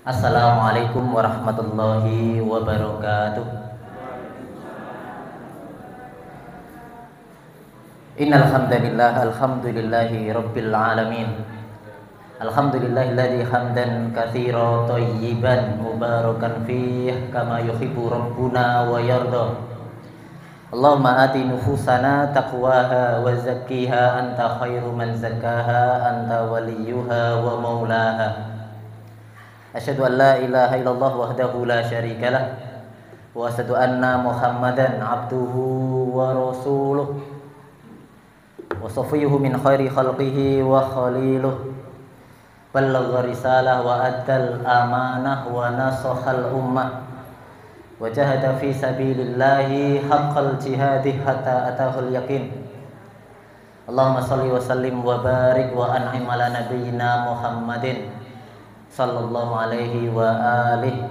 Assalamualaikum warahmatullahi wabarakatuh. Innal hamdalillah alhamdulillahi rabbil alamin. Alhamdulillahilladzi hamdan katsiran thayyiban mubarakan fih kama yuhibbu rabbuna wa yarda. Allahumma ati nufusana taqwaha wa zakkiha anta khairu man zakkaha anta waliyuha wa maulaha. Asyhadu an la ilaha illallah wahdahu la syarikalah wa asyhadu anna Muhammadan abduhu wa rasuluh wa safiyuhu min khairi khalqihi wa khaliluh. Ballagha risalah wa addal amanah wa nasahal ummah wa jahada fi sabilillahi haqqal jihadih hatta atahul yaqin. Allahumma salli wa sallim wa barik wa an'im ala nabiyyina Muhammadin sallallahu alaihi wa alihi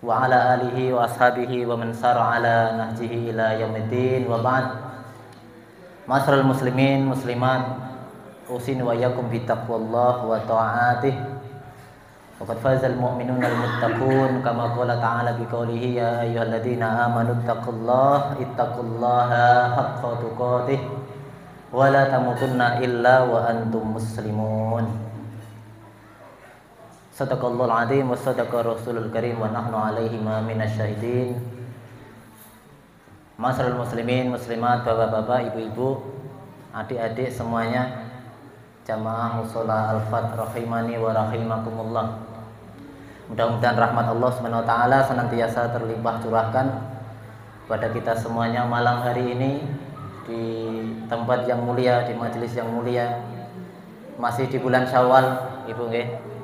wa ala alihi wa ashabihi wa man sara ala nahjihi ila yaumiddin wa ba'd. Ma'asyiral muslimin muslimat, usin wa iyyakum bi taqwallah wa ta'atih. Faqad fazal mu'minuna al-muttaqun kama qala ta'ala bi qoulihi ya ayyuhalladzina amanu ittaqullaha haqqa tuqatih wa la tamutunna illa wa antum muslimun. Sadaqallahul azim wa sadaqa rasulul karim wa nahnu alaihi ma minasyahidin. Ma'asyiral muslimin muslimat, bapak-bapak, ibu-ibu, adik-adik semuanya, jamaah mushola al-fat rahimani wa rahimakumullah. Mudah-mudahan rahmat Allah Subhanahu wa taala senantiasa terlimpah curahkan pada kita semuanya malam hari ini di tempat yang mulia, di majelis yang mulia. Masih di bulan Syawal, Ibu nggih.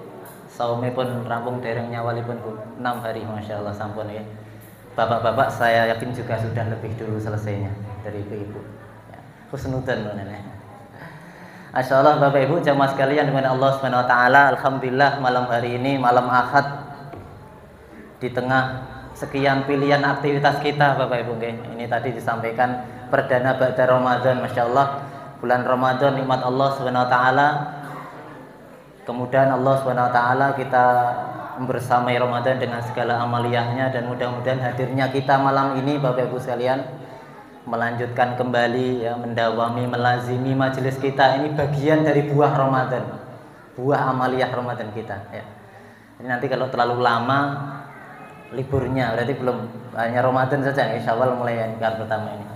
Saumipun rampung dereng nyawalipun Bu. 6 hari masyaallah sampun nggih. Bapak-bapak saya yakin juga sudah lebih dulu selesainya dari ibu-ibu. Ya, husnudzan nenek. Masyaallah Bapak Ibu jamaah sekalian dengan Allah Subhanahu wa taala, alhamdulillah malam hari ini malam Ahad di tengah sekian pilihan aktivitas kita Bapak Ibu nggih. Ini tadi disampaikan perdana ba'da Ramadan, masyaallah bulan Ramadan nikmat Allah Subhanahu wa taala. Kemudian Allah Subhanahu wa taala kita bersamai Ramadan dengan segala amaliyahnya, dan mudah-mudahan hadirnya kita malam ini Bapak Ibu sekalian melanjutkan kembali ya, mendawami, melazimi majelis kita. Ini bagian dari buah Ramadan, buah amaliyah Ramadan kita ya. Jadi nanti kalau terlalu lama liburnya berarti belum hanya Ramadan saja, insya Allah mulai yang pertama ini.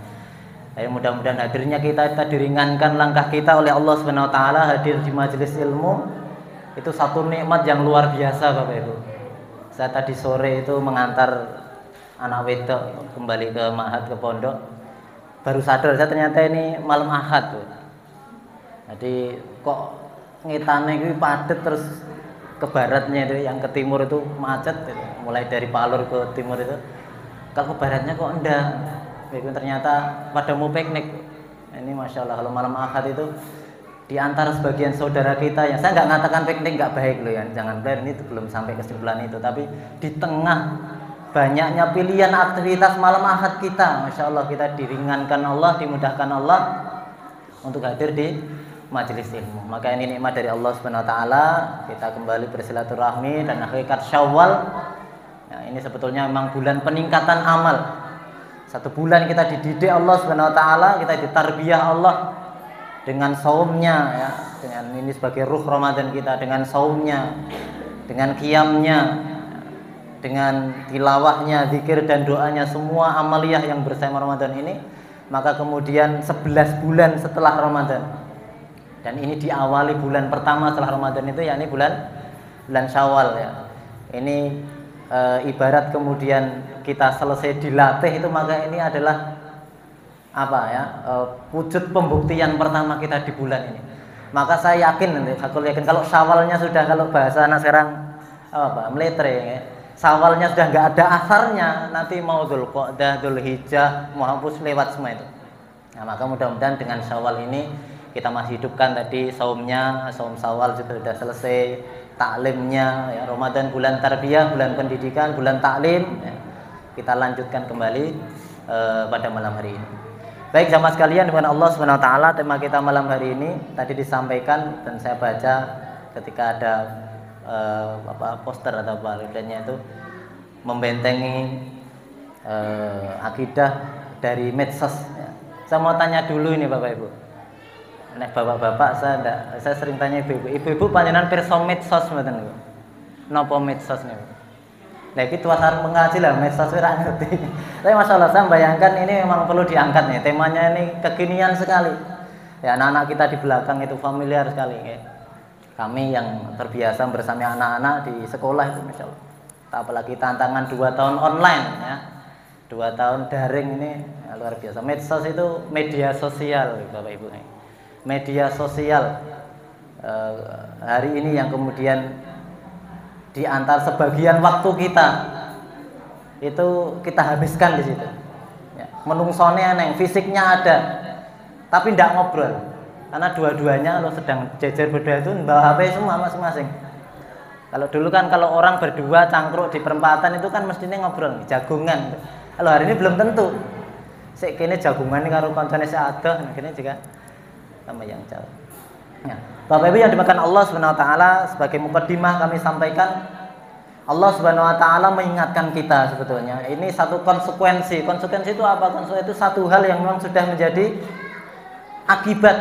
Jadi mudah-mudahan hadirnya kita diringankan langkah kita oleh Allah Subhanahu wa taala. Hadir di majelis ilmu itu satu nikmat yang luar biasa Bapak Ibu. Saya tadi sore itu mengantar anak wedok kembali ke Ma'had, ke pondok, baru sadar saya ternyata ini malam Ahad tuh. Jadi kok ngitane kuwi padet, terus ke baratnya itu, yang ke timur itu macet gitu. Mulai dari Palur ke timur itu, kalau ke baratnya kok enggak. Itu ternyata pada mau piknik. Ini Masya Allah kalau malam Ahad itu di antara sebagian saudara kita yang, saya nggak mengatakan piknik nggak baik loh ya, jangan benar, ini belum sampai kesimpulan itu, tapi di tengah banyaknya pilihan aktivitas malam Ahad kita, Masya Allah kita diringankan Allah, dimudahkan Allah untuk hadir di majelis ilmu. Maka ini nikmat dari Allah Subhanahu wa taala. Kita kembali bersilaturahmi dan hakikat Syawal ya, ini sebetulnya memang bulan peningkatan amal. Satu bulan kita dididik Allah Subhanahu wa taala, kita ditarbiyah Allah dengan saumnya ya, dengan ini sebagai ruh Ramadan kita, dengan saumnya, dengan qiyamnya, dengan tilawahnya, zikir dan doanya, semua amaliyah yang bersama Ramadan ini. Maka kemudian 11 bulan setelah Ramadan, dan ini diawali bulan pertama setelah Ramadan itu yakni bulan Syawal ya. Ini ibarat kemudian kita selesai dilatih itu, maka ini adalah apa ya, wujud pembuktian pertama kita di bulan ini. Maka saya yakin, aku yakin kalau Syawalnya sudah, kalau bahasa anak sekarang apa, meletre ya, Syawalnya sudah nggak ada asarnya, nanti mau Dzulqa'dah, Dzulhijjah, mau hapus lewat semua itu. Nah, maka mudah-mudahan dengan Syawal ini kita masih hidupkan tadi saumnya, saum Syawal juga sudah selesai, taklimnya ya, Ramadan bulan tarbiyah, bulan pendidikan, bulan taklim ya, kita lanjutkan kembali pada malam hari ini. Baik jamaah sekalian dengan Allah Subhanahu wa taala, tema kita malam hari ini tadi disampaikan dan saya baca ketika ada poster atau apa leafletnya itu membentengi akidah dari medsos. Ya. Saya mau tanya dulu ini Bapak Ibu. Nek bapak-bapak saya sering tanya ibu-ibu. Ibu-ibu panjenengan pirsa medsos mboten niku? Napa medsos niku? Nah iki tuasan mengaji lah medsos ora ngerti. Tapi masyaallah saya bayangkan ini memang perlu diangkat nih. Temanya ini kekinian sekali. Ya anak-anak kita di belakang itu familiar sekali ya. Kami yang terbiasa bersama anak-anak di sekolah itu masyaallah. Apalagi tantangan 2 tahun online ya. 2 tahun daring ini ya, luar biasa. Medsos itu media sosial Bapak Ibu. Media sosial hari ini yang kemudian di antar sebagian waktu kita itu kita habiskan di situ. Ya, menungsone neng fisiknya ada, tapi tidak ngobrol. Karena dua-duanya kalau sedang jejer berdua itu bawa HP semua masing-masing. Kalau dulu kan kalau orang berdua cangkruk di perempatan itu kan mestinya ngobrol, jagungan. Kalau hari ini belum tentu. Sik kene jagungan karo kancane sik adoh, kene juga sama yang jauh. Ya. Bapak Ibu yang dimakan Allah Subhanahu wa taala, sebagai mukaddimah kami sampaikan Allah Subhanahu wa taala mengingatkan kita sebetulnya. Ini satu konsekuensi. Konsekuensi itu apa? Konsekuensi itu satu hal yang memang sudah menjadi akibat.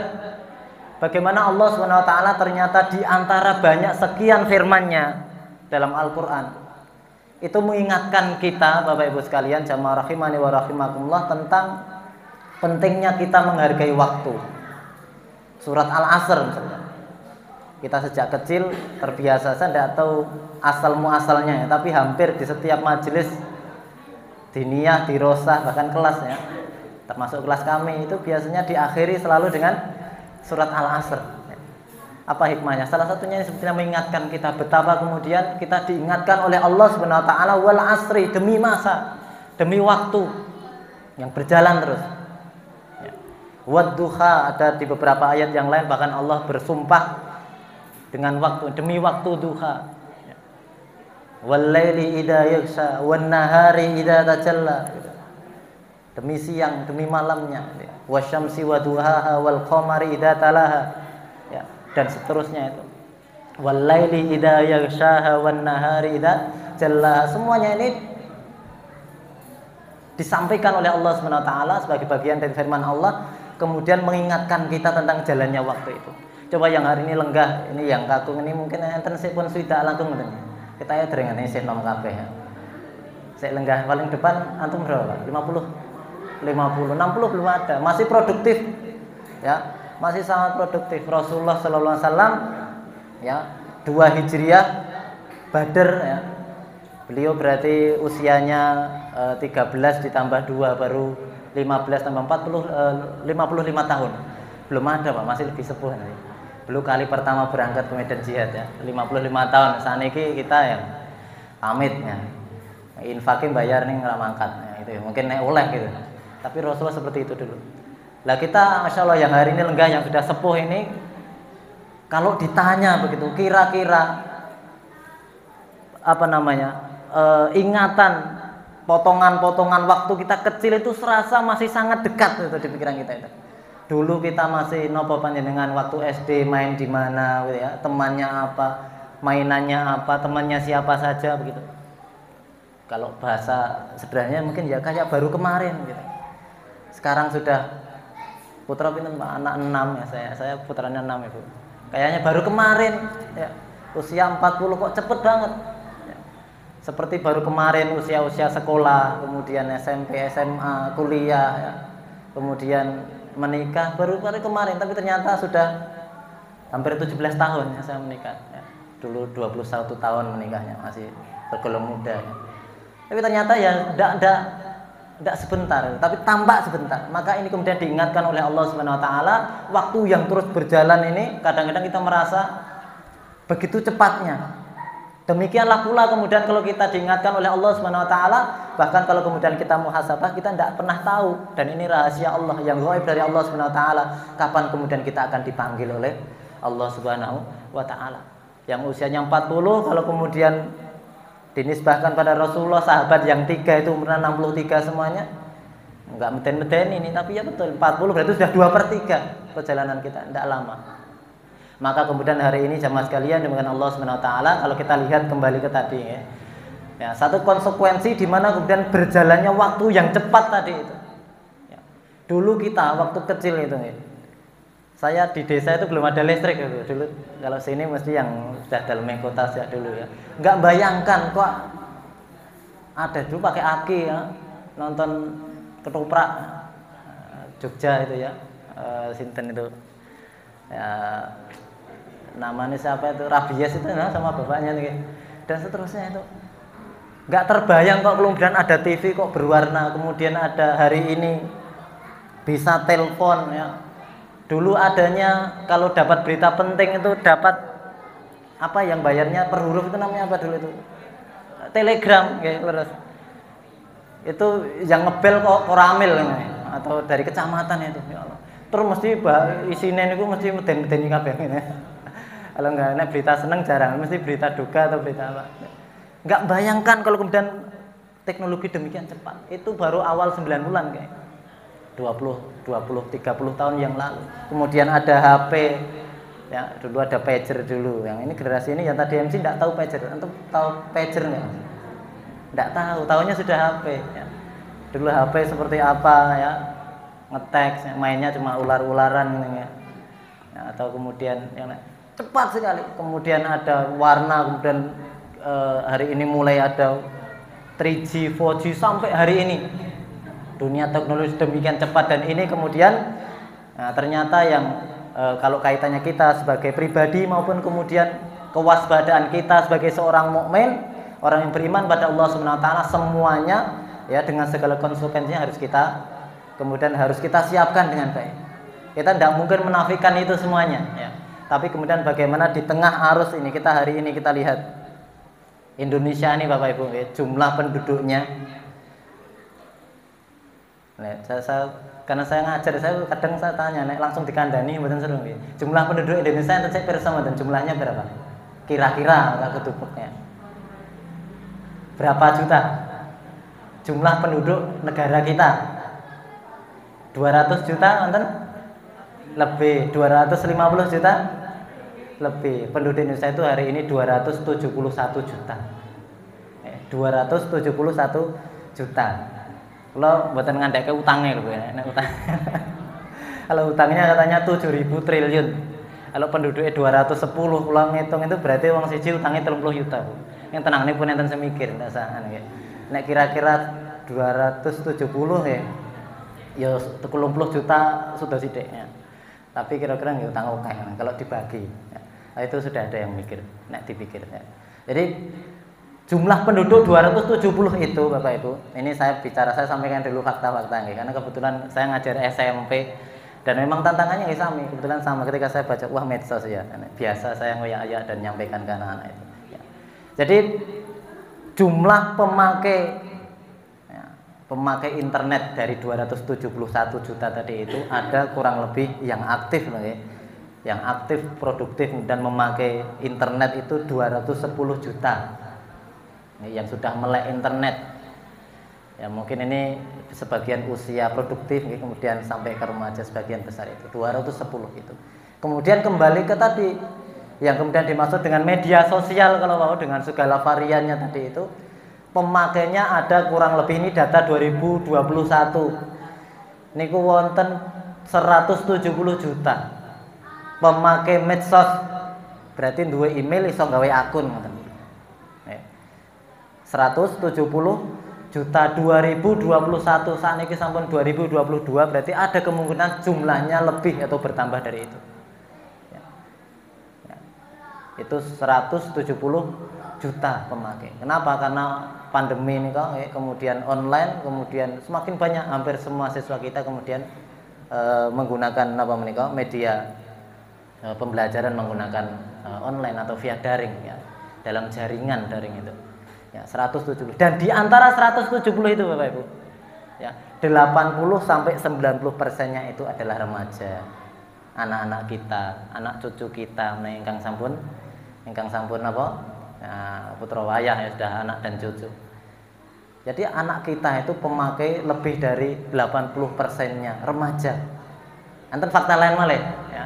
Bagaimana Allah Subhanahu wa taala ternyata di antara banyak sekian firman-Nya dalam Al-Qur'an itu mengingatkan kita Bapak Ibu sekalian jamaah rahimani wa rahimakumullah tentang pentingnya kita menghargai waktu. Surat Al-Asr misalnya. Kita sejak kecil terbiasa, saya tidak tahu asal muasalnya ya, tapi hampir di setiap majelis diniyah, dirosah, bahkan kelasnya, termasuk kelas kami itu biasanya diakhiri selalu dengan surat Al-Asr. Apa hikmahnya? Salah satunya ini sebetulnya mengingatkan kita betapa kemudian kita diingatkan oleh Allah Subhanahu wa taala wal asri, demi masa, demi waktu yang berjalan terus. Wadduha, ada di beberapa ayat yang lain bahkan Allah bersumpah dengan waktu, demi waktu duha. Wal-laili idza yaghsha wan nahari idza tajalla. Demi siang, demi malamnya. Wasyamsi waduhaha wal qamari idza talaha. Ya, dan seterusnya itu. Wal-laili idza yaghshaha wan nahari idza jalla. Semuanya ini disampaikan oleh Allah Subhanahu wa taala sebagai bagian dari firman Allah. Kemudian mengingatkan kita tentang jalannya waktu itu. Coba yang hari ini lenggah, ini yang kakung ini mungkin enten sik pun sudah langkung ngoten. Kita ya deringan ini sik nom kabeh ya. Sik lenggah paling depan antum berapa? 50, 60 belum ada. Masih produktif. Ya, masih sangat produktif. Rasulullah sallallahu alaihi wasallam ya, 2 Hijriah Badr ya. Beliau berarti usianya 13 ditambah 2 baru 15 tambah 40 55 tahun. Belum ada Pak, masih lebih sepuh nanti. Belum kali pertama berangkat ke medan jihad ya. 55 tahun. Saniki kita yang pamit ya. Infakin bayar nih nggak mangkat ya, itu ya. Mungkin naik oleh gitu. Tapi Rasulullah seperti itu dulu. Lah kita Masya Allah yang hari ini lenggah yang sudah sepuh ini, kalau ditanya begitu kira-kira apa namanya ingatan potongan-potongan waktu kita kecil itu serasa masih sangat dekat itu di pikiran kita itu. Dulu kita masih nopo panjenengan waktu SD main di mana gitu ya, temannya apa, mainannya apa, temannya siapa saja begitu. Kalau bahasa sebenarnya mungkin ya kayak baru kemarin gitu. Sekarang sudah putra pinten Pak, anak 6 ya saya putranya 6 Ibu. Kayaknya baru kemarin ya. Usia 40 kok cepet banget. Seperti baru kemarin usia-usia sekolah, kemudian SMP, SMA, kuliah, ya. Kemudian menikah baru kemarin, tapi ternyata sudah hampir 17 tahun ya saya menikah. Ya. Dulu 21 tahun menikahnya, masih tergolong muda. Ya. Tapi ternyata ya tidak sebentar, tapi tampak sebentar. Maka ini kemudian diingatkan oleh Allah Subhanahu wa taala, waktu yang terus berjalan ini kadang-kadang kita merasa begitu cepatnya. Demikianlah pula kemudian kalau kita diingatkan oleh Allah Subhanahu wa taala, bahkan kalau kemudian kita muhasabah kita tidak pernah tahu, dan ini rahasia Allah yang gaib dari Allah Subhanahu wa taala, kapan kemudian kita akan dipanggil oleh Allah Subhanahu wa taala. Yang usianya 40 kalau kemudian dinisbahkan pada Rasulullah, sahabat yang 3 itu umurnya 63 semuanya. Enggak meden-meden ini, tapi ya betul 40 berarti sudah 2/3 perjalanan kita, tidak lama. Maka kemudian hari ini jamaah sekalian dengan Allah Subhanahu wa taala, kalau kita lihat kembali ke tadi ya. Ya, satu konsekuensi di mana kemudian berjalannya waktu yang cepat tadi itu. Ya. Dulu kita waktu kecil itu ya. Saya di desa itu belum ada listrik gitu. Dulu kalau sini mesti yang sudah dalam kota sejak dulu ya. Enggak bayangkan kok ada dulu pakai aki ya, nonton ketoprak Jogja itu ya. Sinten itu. Ya, namanya siapa itu? Rabies itu nah, sama bapaknya nih. Dan seterusnya itu. Enggak terbayang kok kemudian ada TV kok berwarna, kemudian ada hari ini bisa telepon ya. Dulu adanya kalau dapat berita penting itu dapat apa yang bayarnya per huruf itu namanya apa dulu itu? Telegram kayak terus. Itu yang ngebel kok koramil ini atau dari kecamatan itu ya Allah. Terus mesti isinya itu mesti meden-meden kabeh ngene. Kalau enggak nek berita seneng jarang, mesti berita duka atau berita apa. Enggak bayangkan kalau kemudian teknologi demikian cepat. Itu baru awal 9 bulan kayak. 20, 30 tahun yang lalu. Kemudian ada HP. Ya, dulu ada pager dulu. Yang ini generasi ini yang tadi MC enggak tahu pager. Antum tahu pager enggak? Enggak tahu, tahunya sudah HP ya. Dulu HP seperti apa ya? Ngeteks, mainnya cuma ular-ularan ya. Ya, atau kemudian yang cepat sekali. Kemudian ada warna, kemudian hari ini mulai ada 3G, 4G sampai hari ini. Dunia teknologi demikian cepat dan ini kemudian ternyata yang kalau kaitannya kita sebagai pribadi maupun kemudian kewaspadaan kita sebagai seorang mukmin, orang yang beriman pada Allah Subhanahu wa taala semuanya ya dengan segala konsekuensinya harus kita kemudian harus kita siapkan dengan baik. Kita tidak mungkin menafikan itu semuanya ya. Tapi kemudian bagaimana di tengah arus ini kita hari ini kita lihat Indonesia ini Bapak Ibu ya, jumlah penduduknya. Karena saya ngajar, saya kadang saya tanya, langsung dikandani, mboten seru. Jumlah penduduk Indonesia yang saya bersama dan jumlahnya berapa? Kira-kira kalau ketupuknya. Berapa juta? Jumlah penduduk negara kita 200 juta, nonton? Lebih 250 juta? Lebih. Penduduk Indonesia itu hari ini 271 juta. 271 juta. Kalau buatan ngandek ke utangnya loh ya, utang. Kalau utangnya katanya 7.000 triliun. Kalau penduduknya 210, kalau ngitung itu berarti uang siji utangnya 30 juta. Yang tenang ini pun enten semikir, ndak sahan ya. Nek kira-kira 270 ya. Ya 30 juta sudah sidiknya. Tapi kira-kira nggak utang oke kalau dibagi. Ya. Nah, itu sudah ada yang mikir, nek dipikir ya. Jadi jumlah penduduk 270 itu Bapak Ibu. Ini saya sampaikan dulu fakta-fakta nih, karena kebetulan saya ngajar SMP dan memang tantangannya sama. Kebetulan sama ketika saya baca medsos ya. Biasa saya ngoyak-ayak dan nyampaikan ke anak-anak itu. Ya. Jadi jumlah pemakai internet dari 271 juta tadi itu ada kurang lebih yang aktif loh ya. Yang aktif produktif dan memakai internet itu 210 juta. Yang sudah melek internet ya, mungkin ini sebagian usia produktif kemudian sampai ke remaja sebagian besar itu 210 itu. Kemudian kembali ke tadi yang kemudian dimaksud dengan media sosial, kalau mau dengan segala variannya tadi itu pemakainya ada kurang lebih, ini data 2021 niku wonten 170 juta pemakai medsos, berarti dua email iso gawe akun ngoten. 170 juta 2021 saat ini sampun 2022 berarti ada kemungkinan jumlahnya lebih atau bertambah dari itu ya. Ya. Itu 170 juta pemakai. Kenapa? Karena pandemi ini kok kemudian online, kemudian semakin banyak, hampir semua siswa kita kemudian menggunakan media pembelajaran menggunakan online atau via daring ya, dalam jaringan daring itu. Ya, 170. Dan di antara 170 itu Bapak Ibu, ya, 80 sampai 90%-nya itu adalah remaja. Anak-anak kita, anak cucu kita, ingkang sampun apa? Ya, putra wayah ya, sudah anak dan cucu. Jadi anak kita itu pemakai lebih dari 80%-nya remaja. Enten fakta lain malah ya.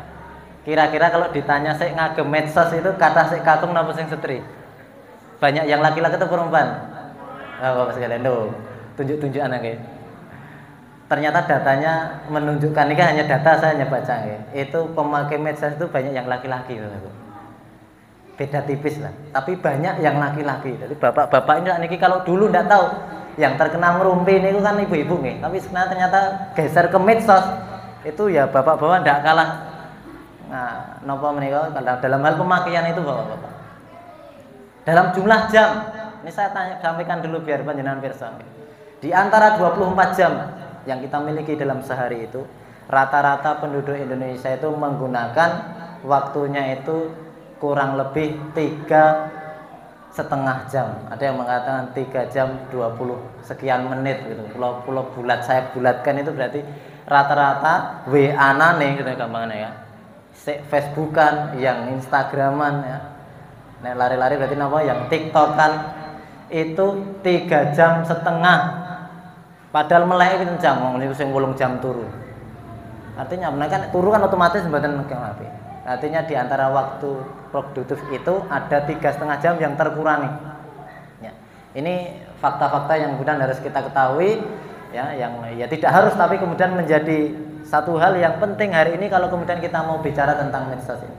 Kira-kira kalau ditanya sik ngagem medsos itu kata sik kakung napa sing setri? Banyak yang laki-laki atau perempuan? Bapak sekalian, tunjuk-tunjukan nggih. Ternyata datanya menunjukkan, ini kan hanya data, saya hanya baca nggih. Itu pemakai medsos itu banyak yang laki-laki gitu. Beda tipis lah, tapi banyak yang laki-laki. Jadi bapak-bapak ini kalau dulu ndak tahu, yang terkenal ngerumpi ini kan ibu-ibu nih. Tapi sekarang ternyata geser ke medsos itu ya bapak-bapak ndak kalah. Nah, nopo menika dalam hal pemakaian itu bapak-bapak. Dalam jumlah jam, ini saya sampaikan dulu biar panjenengan pirsa. Di antara 24 jam yang kita miliki dalam sehari itu, rata-rata penduduk Indonesia itu menggunakan waktunya itu kurang lebih 3,5 jam. Ada yang mengatakan 3 jam 20 sekian menit gitu. Pulau saya bulatkan itu berarti rata-rata WA-nane gitu gampangannya ya. Facebookan, yang Instagraman ya. Nek lari-lari berarti napa yang TikTokan itu 3,5 jam. Padahal melek itu jam niku sing 8 jam turu. Artinya benar kan turu kan otomatis mboten megang HP. Artinya di antara waktu produktif itu ada 3,5 jam yang terkurangi. Ya. Ini fakta-fakta yang kemudian harus kita ketahui ya, yang ya tidak harus tapi kemudian menjadi satu hal yang penting hari ini kalau kemudian kita mau bicara tentang medsos ini.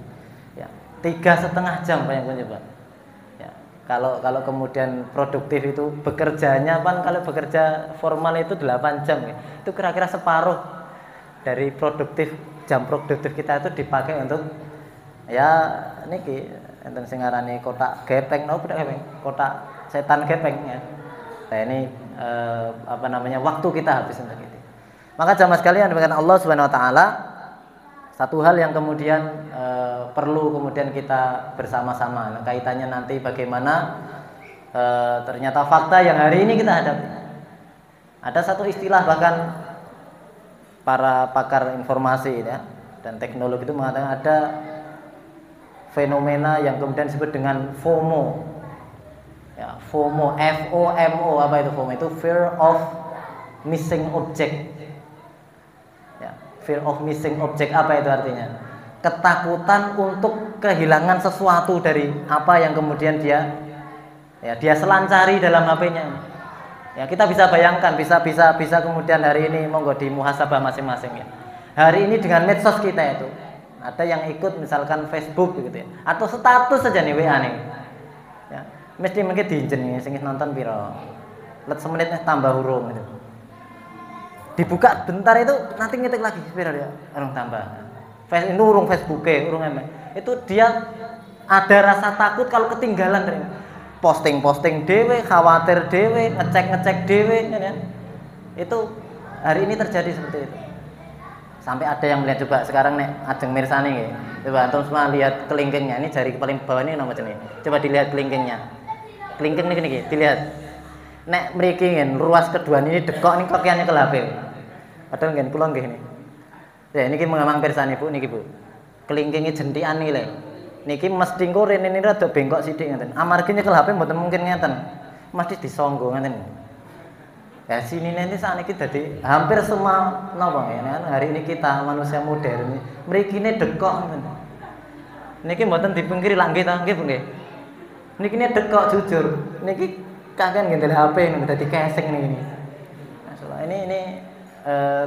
Ya, 3,5 jam Pak yang penyebab. Ya, kalau kemudian produktif itu bekerjanya kan kalau bekerja formal itu 8 jam ya. Itu kira-kira separuh dari jam produktif kita itu dipakai untuk ya niki enten sing ngarani kotak gepeng napa gepeng? Kotak setan gepeng ya. Nah ini waktu kita habis untuk itu. Maka jamaah sekalian dengan Allah Subhanahu wa taala satu hal yang kemudian perlu kemudian kita bersama-sama. Nah, kaitannya nanti bagaimana ternyata fakta yang hari ini kita hadapi. Ada satu istilah bahkan para pakar informasi ya, dan teknologi itu mengatakan ada fenomena yang kemudian disebut dengan FOMO. Ya, FOMO, FOMO apa itu FOMO? Itu fear of missing object. Ya, fear of missing object apa itu artinya? Ketakutan untuk kehilangan sesuatu dari apa yang kemudian dia selancari dalam HP-nya. Ya, kita bisa bayangkan, bisa kemudian hari ini monggo di muhasabah masing-masing ya. Hari ini dengan medsos kita itu ada yang ikut misalkan Facebook gitu ya, atau status saja nih WA nih. Ya, mesti mungkin diinjen nih sing nonton piro. Let semenit tambah hurung gitu. Dibuka bentar itu nanti ngetik lagi piro ya, orang tambah. Ini urung Facebooke, urung itu dia ada rasa takut kalau ketinggalan dari posting dewe, khawatir dewe, ngecek dewe ya. Itu hari ini terjadi seperti itu. Sampai ada yang melihat coba sekarang nek ajeng mirsani nggih. Coba antum semua lihat kelingkingnya. Ini jari paling bawah ini nomor jenenge. Coba dilihat kelingkingnya. Kelingking niki dilihat. Nek mriki ngen ruas kedua ini dekok ning kokiane ke HP. Padahal ngen kula nggih ini. Ya niki mengamang pirsani Bu niki Bu. Kelingkinge jentikan niki lho. Niki mesti engko rene ini rada bengkok sithik ngeten. Amargi nyekel HP mboten mungkin ngeten. Mesti disonggo ngeten. Ya sini nanti saat ini jadi hampir semua napa ya hari ini kita manusia modern mrikine dekok ngoten. Niki mboten dipungkiri lak nggih ta nggih Bu nggih. Niki dekok jujur. Niki kakean ngendel HP niku dadi casing niki. Masalah ini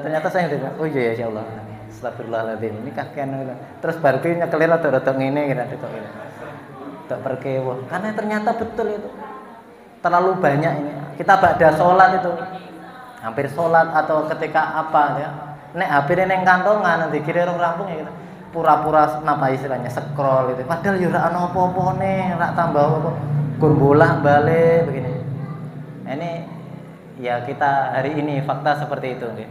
ternyata saya udah oh iya ya Allah. Astagfirullahaladzim. Ini kakean terus baru ki nyekel rada ngene kira dekok ngene. Tak perkewah. Karena ternyata betul itu. Terlalu banyak ini. Kita ba'da sholat itu hampir sholat atau ketika apa ya. Nek HP neng kantongan nanti kira orang rampung ya gitu. Pura-pura napa istilahnya scroll itu. Padahal yo ora ana apa-apane, ora tambah apa. Gur bolak-balik begini. Ini ya kita hari ini fakta seperti itu nggih.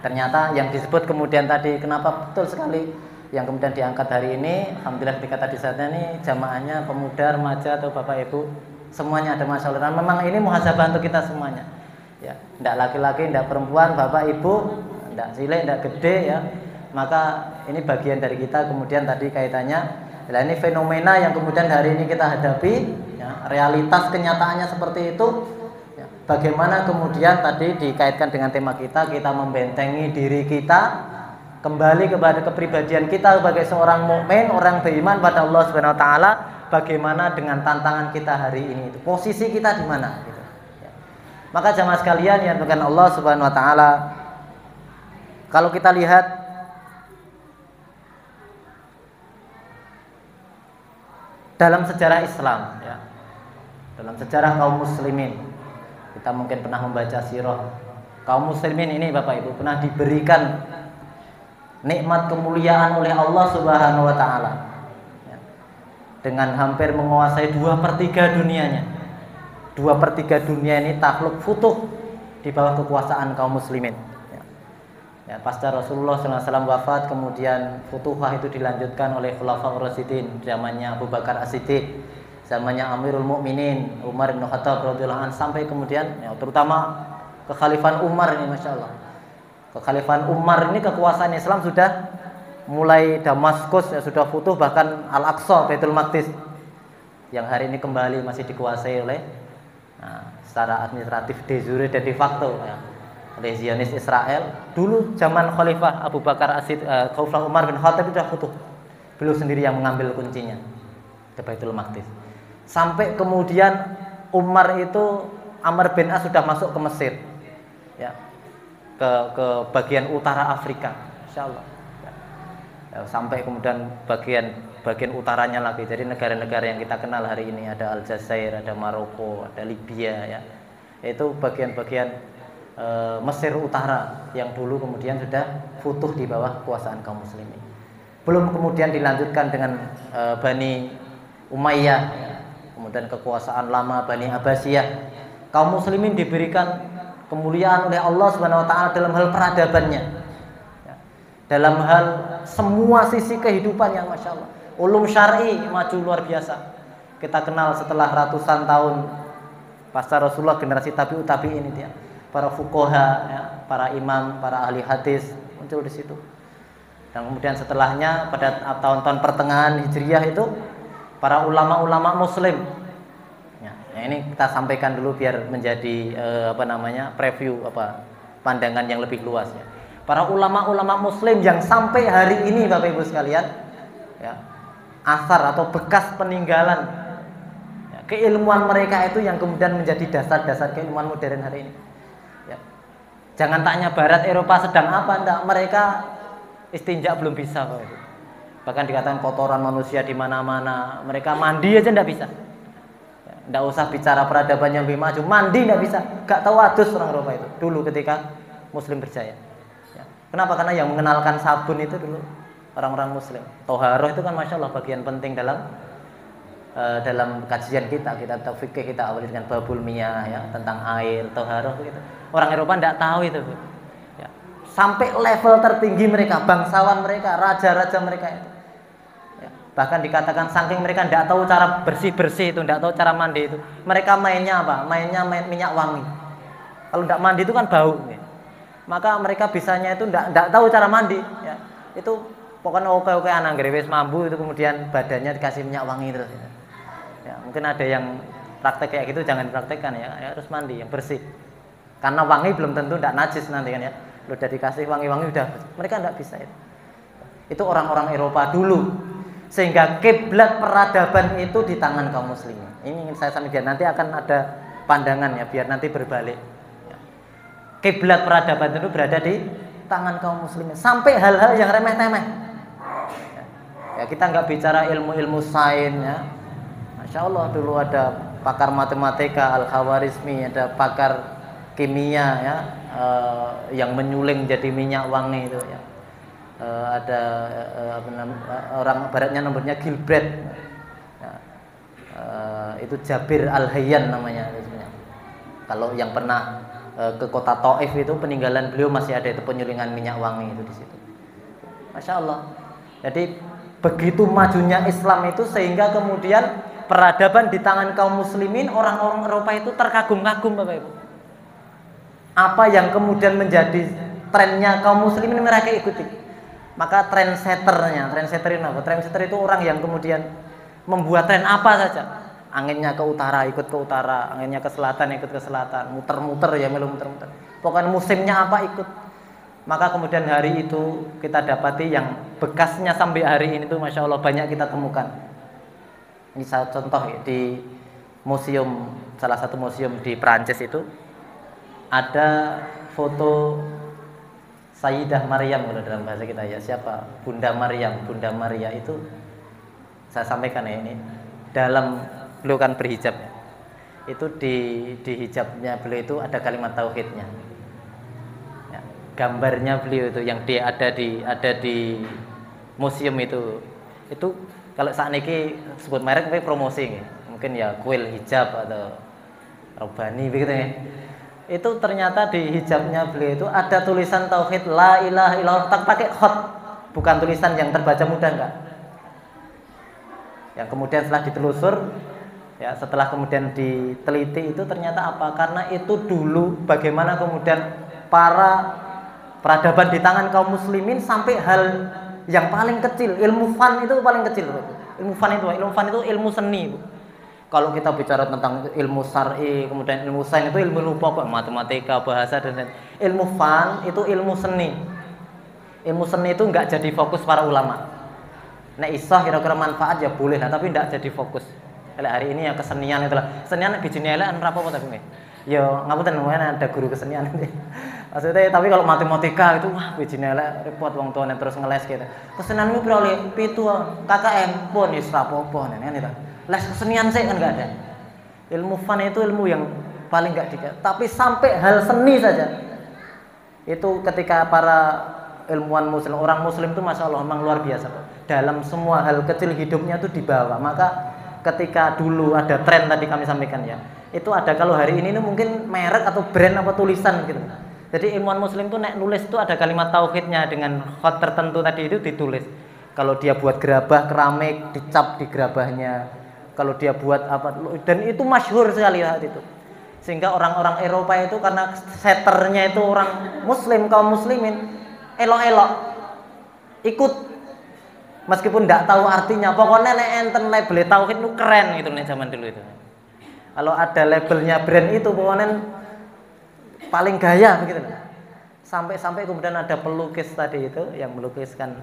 Ternyata yang disebut kemudian tadi kenapa betul sekali yang kemudian diangkat hari ini alhamdulillah ketika tadi saatnya ini jamaahnya pemuda, remaja atau bapak ibu semuanya ada masalah. Memang ini muhasabah untuk kita semuanya. Ya, ndak laki-laki, ndak perempuan, bapak ibu, ndak cilik, ndak gede ya. Maka ini bagian dari kita kemudian tadi kaitannya. Nah, ini fenomena yang kemudian hari ini kita hadapi ya, realitas kenyataannya seperti itu. Ya, bagaimana kemudian tadi dikaitkan dengan tema kita membentengi diri kita kembali kepada kepribadian kita sebagai seorang mukmin, orang beriman pada Allah Subhanahu wa taala, bagaimana dengan tantangan kita hari ini itu. Posisi kita di mana gitu. Ya. Maka jamaah sekalian yang dimuliakan Allah Subhanahu wa taala, kalau kita lihat dalam sejarah Islam ya, dalam sejarah kaum muslimin, kita mungkin pernah membaca sirah kaum muslimin ini Bapak Ibu, pernah diberikan nikmat kemuliaan oleh Allah Subhanahu wa taala ya, dengan hampir menguasai 2/3 dunianya. 2/3 dunia ini takluk futuh di bawah kekuasaan kaum muslimin ya. Ya, pasca Rasulullah SAW wafat, kemudian futuhah itu dilanjutkan oleh Khulafaur Rasyidin, zamannya Abu Bakar As-Siddiq, zamannya Amirul Mukminin Umar bin Khattab radhiyallahu anhu, sampai kemudian ya, terutama kekhalifahan Umar ini, Masya Allah. Kekhalifahan Umar ini kekuasaan Islam sudah mulai Damaskus ya, sudah futuh, bahkan Al-Aqsa, Baitul Maqdis yang hari ini kembali masih dikuasai oleh secara administratif de jure dan de facto ya, oleh Zionis Israel. Dulu zaman Khalifah Abu Bakar As-Siddiq, Khalifah Umar bin Khattab itu sudah futuh, beliau sendiri yang mengambil kuncinya ke Baitul Maqdis. Sampai kemudian Umar itu, Amr bin As sudah masuk ke Mesir ya, ke bagian utara Afrika, Insya Allah ya, sampai kemudian bagian utaranya lagi. Jadi negara-negara yang kita kenal hari ini, ada Aljazair, ada Maroko, ada Libya ya, itu bagian-bagian Mesir Utara yang dulu kemudian sudah futuh di bawah kekuasaan kaum muslimin. Belum kemudian dilanjutkan dengan Bani Umayyah ya, kemudian kekuasaan lama Bani Abbasiyah. Kaum muslimin diberikan kemuliaan oleh Allah Subhanahu wa taala dalam hal peradabannya ya, dalam hal semua sisi kehidupannya, Masya Allah. Ulum syar'i maju luar biasa. Kita kenal setelah ratusan tahun pasca Rasulullah, generasi tabi'ut tabi'in ini ya, para fuqaha ya, para imam, para ahli hadis muncul di situ. Dan kemudian setelahnya pada tahun-tahun pertengahan Hijriyah itu para ulama-ulama muslim. Nah, ini kita sampaikan dulu biar menjadi preview pandangan yang lebih luas ya. Para ulama-ulama muslim yang sampai hari ini Bapak Ibu sekalian ya, asar atau bekas peninggalan ya, keilmuan mereka itu yang kemudian menjadi dasar-dasar keilmuan modern hari ini ya. Jangan tanya barat Eropa sedang apa, enggak, mereka istinja belum bisa Bapak Ibu. Bahkan dikatakan kotoran manusia di mana-mana, mereka mandi aja enggak bisa. Tidak usah bicara peradaban yang lebih maju, mandi tidak bisa, gak tahu adus orang Eropa itu dulu ketika Muslim berjaya ya. Kenapa? Karena yang mengenalkan sabun itu dulu orang-orang Muslim. Toharoh itu kan Masya Allah bagian penting dalam kajian kita fikih, kita awali dengan babul miyah ya, tentang air, toharoh gitu. Orang Eropa tidak tahu itu ya. Sampai level tertinggi mereka, bangsawan mereka, raja-raja mereka itu ya. Bahkan dikatakan saking mereka tidak tahu cara bersih-bersih itu, tidak tahu cara mandi itu, mereka mainnya apa? Mainnya minyak wangi. Kalau tidak mandi itu kan bau ya. Maka mereka bisanya itu tidak tahu cara mandi ya. Itu pokoknya oke-oke anak wis mambu itu, kemudian badannya dikasih minyak wangi terus ya. Mungkin ada yang praktek kayak gitu, jangan dipraktekkan ya, harus mandi yang bersih. Karena wangi belum tentu tidak najis nanti kan ya. Lu udah dikasih wangi-wangi udah, mereka tidak bisa itu. Itu orang-orang Eropa dulu. Sehingga kiblat peradaban itu di tangan kaum muslimin. Ini ingin saya sampaikan, nanti akan ada pandangan ya, biar nanti berbalik ya. Kiblat peradaban itu berada di tangan kaum muslimin, sampai hal-hal yang remeh-temeh ya, kita nggak bicara ilmu-ilmu sains ya. Masya Allah, dulu ada pakar matematika Al-Khawarizmi, ada pakar kimia ya, yang menyuling jadi minyak wangi itu ya. Ada orang baratnya nomornya Gilbert ya, itu Jabir Al-Hayyan namanya sebenarnya. Kalau yang pernah ke kota Taif itu, peninggalan beliau masih ada itu penyulingan minyak wangi itu di situ. Masya Allah. Jadi begitu majunya Islam itu sehingga kemudian peradaban di tangan kaum muslimin, orang-orang Eropa itu terkagum-kagum Bapak Ibu. Apa yang kemudian menjadi trennya kaum muslimin mereka ikuti. Maka trendsetter ini apa? Trendsetter itu orang yang kemudian membuat tren apa saja. Anginnya ke utara ikut ke utara, anginnya ke selatan ikut ke selatan, muter-muter ya, melu muter-muter. Pokoknya musimnya apa ikut. Maka kemudian hari itu kita dapati yang bekasnya sampai hari ini tuh Masya Allah banyak kita temukan. Ini saya contoh ya, di museum, salah satu museum di Perancis itu ada foto Sayyidah Maryam kalau dalam bahasa kita ya. Siapa? Bunda Maryam. Bunda Maria itu saya sampaikan ya, ini dalam beliau kan berhijab ya. Itu di hijabnya beliau itu ada kalimat tauhidnya. Ya, gambarnya beliau itu yang dia ada di museum itu kalau saat ini sebut merek tapi promosi nih. Mungkin ya kuil hijab atau robani begitu ya. Itu ternyata di hijabnya beliau itu ada tulisan tauhid la ilaha illallah, tak pakai khot, bukan tulisan yang terbaca mudah enggak. Yang kemudian setelah ditelusur ya, setelah kemudian diteliti itu ternyata apa? Karena itu dulu bagaimana kemudian para peradaban di tangan kaum muslimin sampai hal yang paling kecil, ilmu fan itu paling kecil. Ilmu fan itu ilmu seni. Kalau kita bicara tentang ilmu syar'i, kemudian ilmu sains itu ilmu pokok, matematika, bahasa dan lain. Ilmu fan itu ilmu seni. Ilmu seni itu enggak jadi fokus para ulama. Nek isah kira-kira manfaat ya boleh lah, tapi tidak jadi fokus. Hari ini ya kesenian itulah. Kesenian bijine elek ora apa-apa tapi nggih. Ya ngapunten mungkin ada guru kesenian. Maksudnya tapi kalau matematika itu wah bijine elek repot wong tuane terus ngeles gitu. Kesenian itu piro le? 7 KKM pun wis ora apa-apa kan itu. Les kesenian sih kan enggak ada. Ilmu fan itu ilmu yang paling enggak dikit. Tapi sampai hal seni saja. Itu ketika para ilmuwan muslim, orang muslim itu Masya Allah memang luar biasa kok. Dalam semua hal kecil hidupnya itu dibawa. Maka ketika dulu ada tren tadi kami sampaikan ya, itu ada kalau hari ini mungkin merek atau brand apa tulisan gitu. Jadi ilmuwan muslim itu nek nulis itu ada kalimat tauhidnya dengan khot tertentu tadi itu ditulis. Kalau dia buat gerabah keramik dicap di gerabahnya. Kalau dia buat apa, dan itu masyhur sekali saat itu. Sehingga orang-orang Eropa itu karena setternya itu orang muslim, kaum muslimin elok-elok ikut meskipun tidak tahu artinya. Pokoknya nek enten label tauhid itu keren gitu nih zaman dulu itu. Kalau ada labelnya brand itu pokoknya paling gaya begitu. Sampai kemudian ada pelukis tadi itu yang melukiskan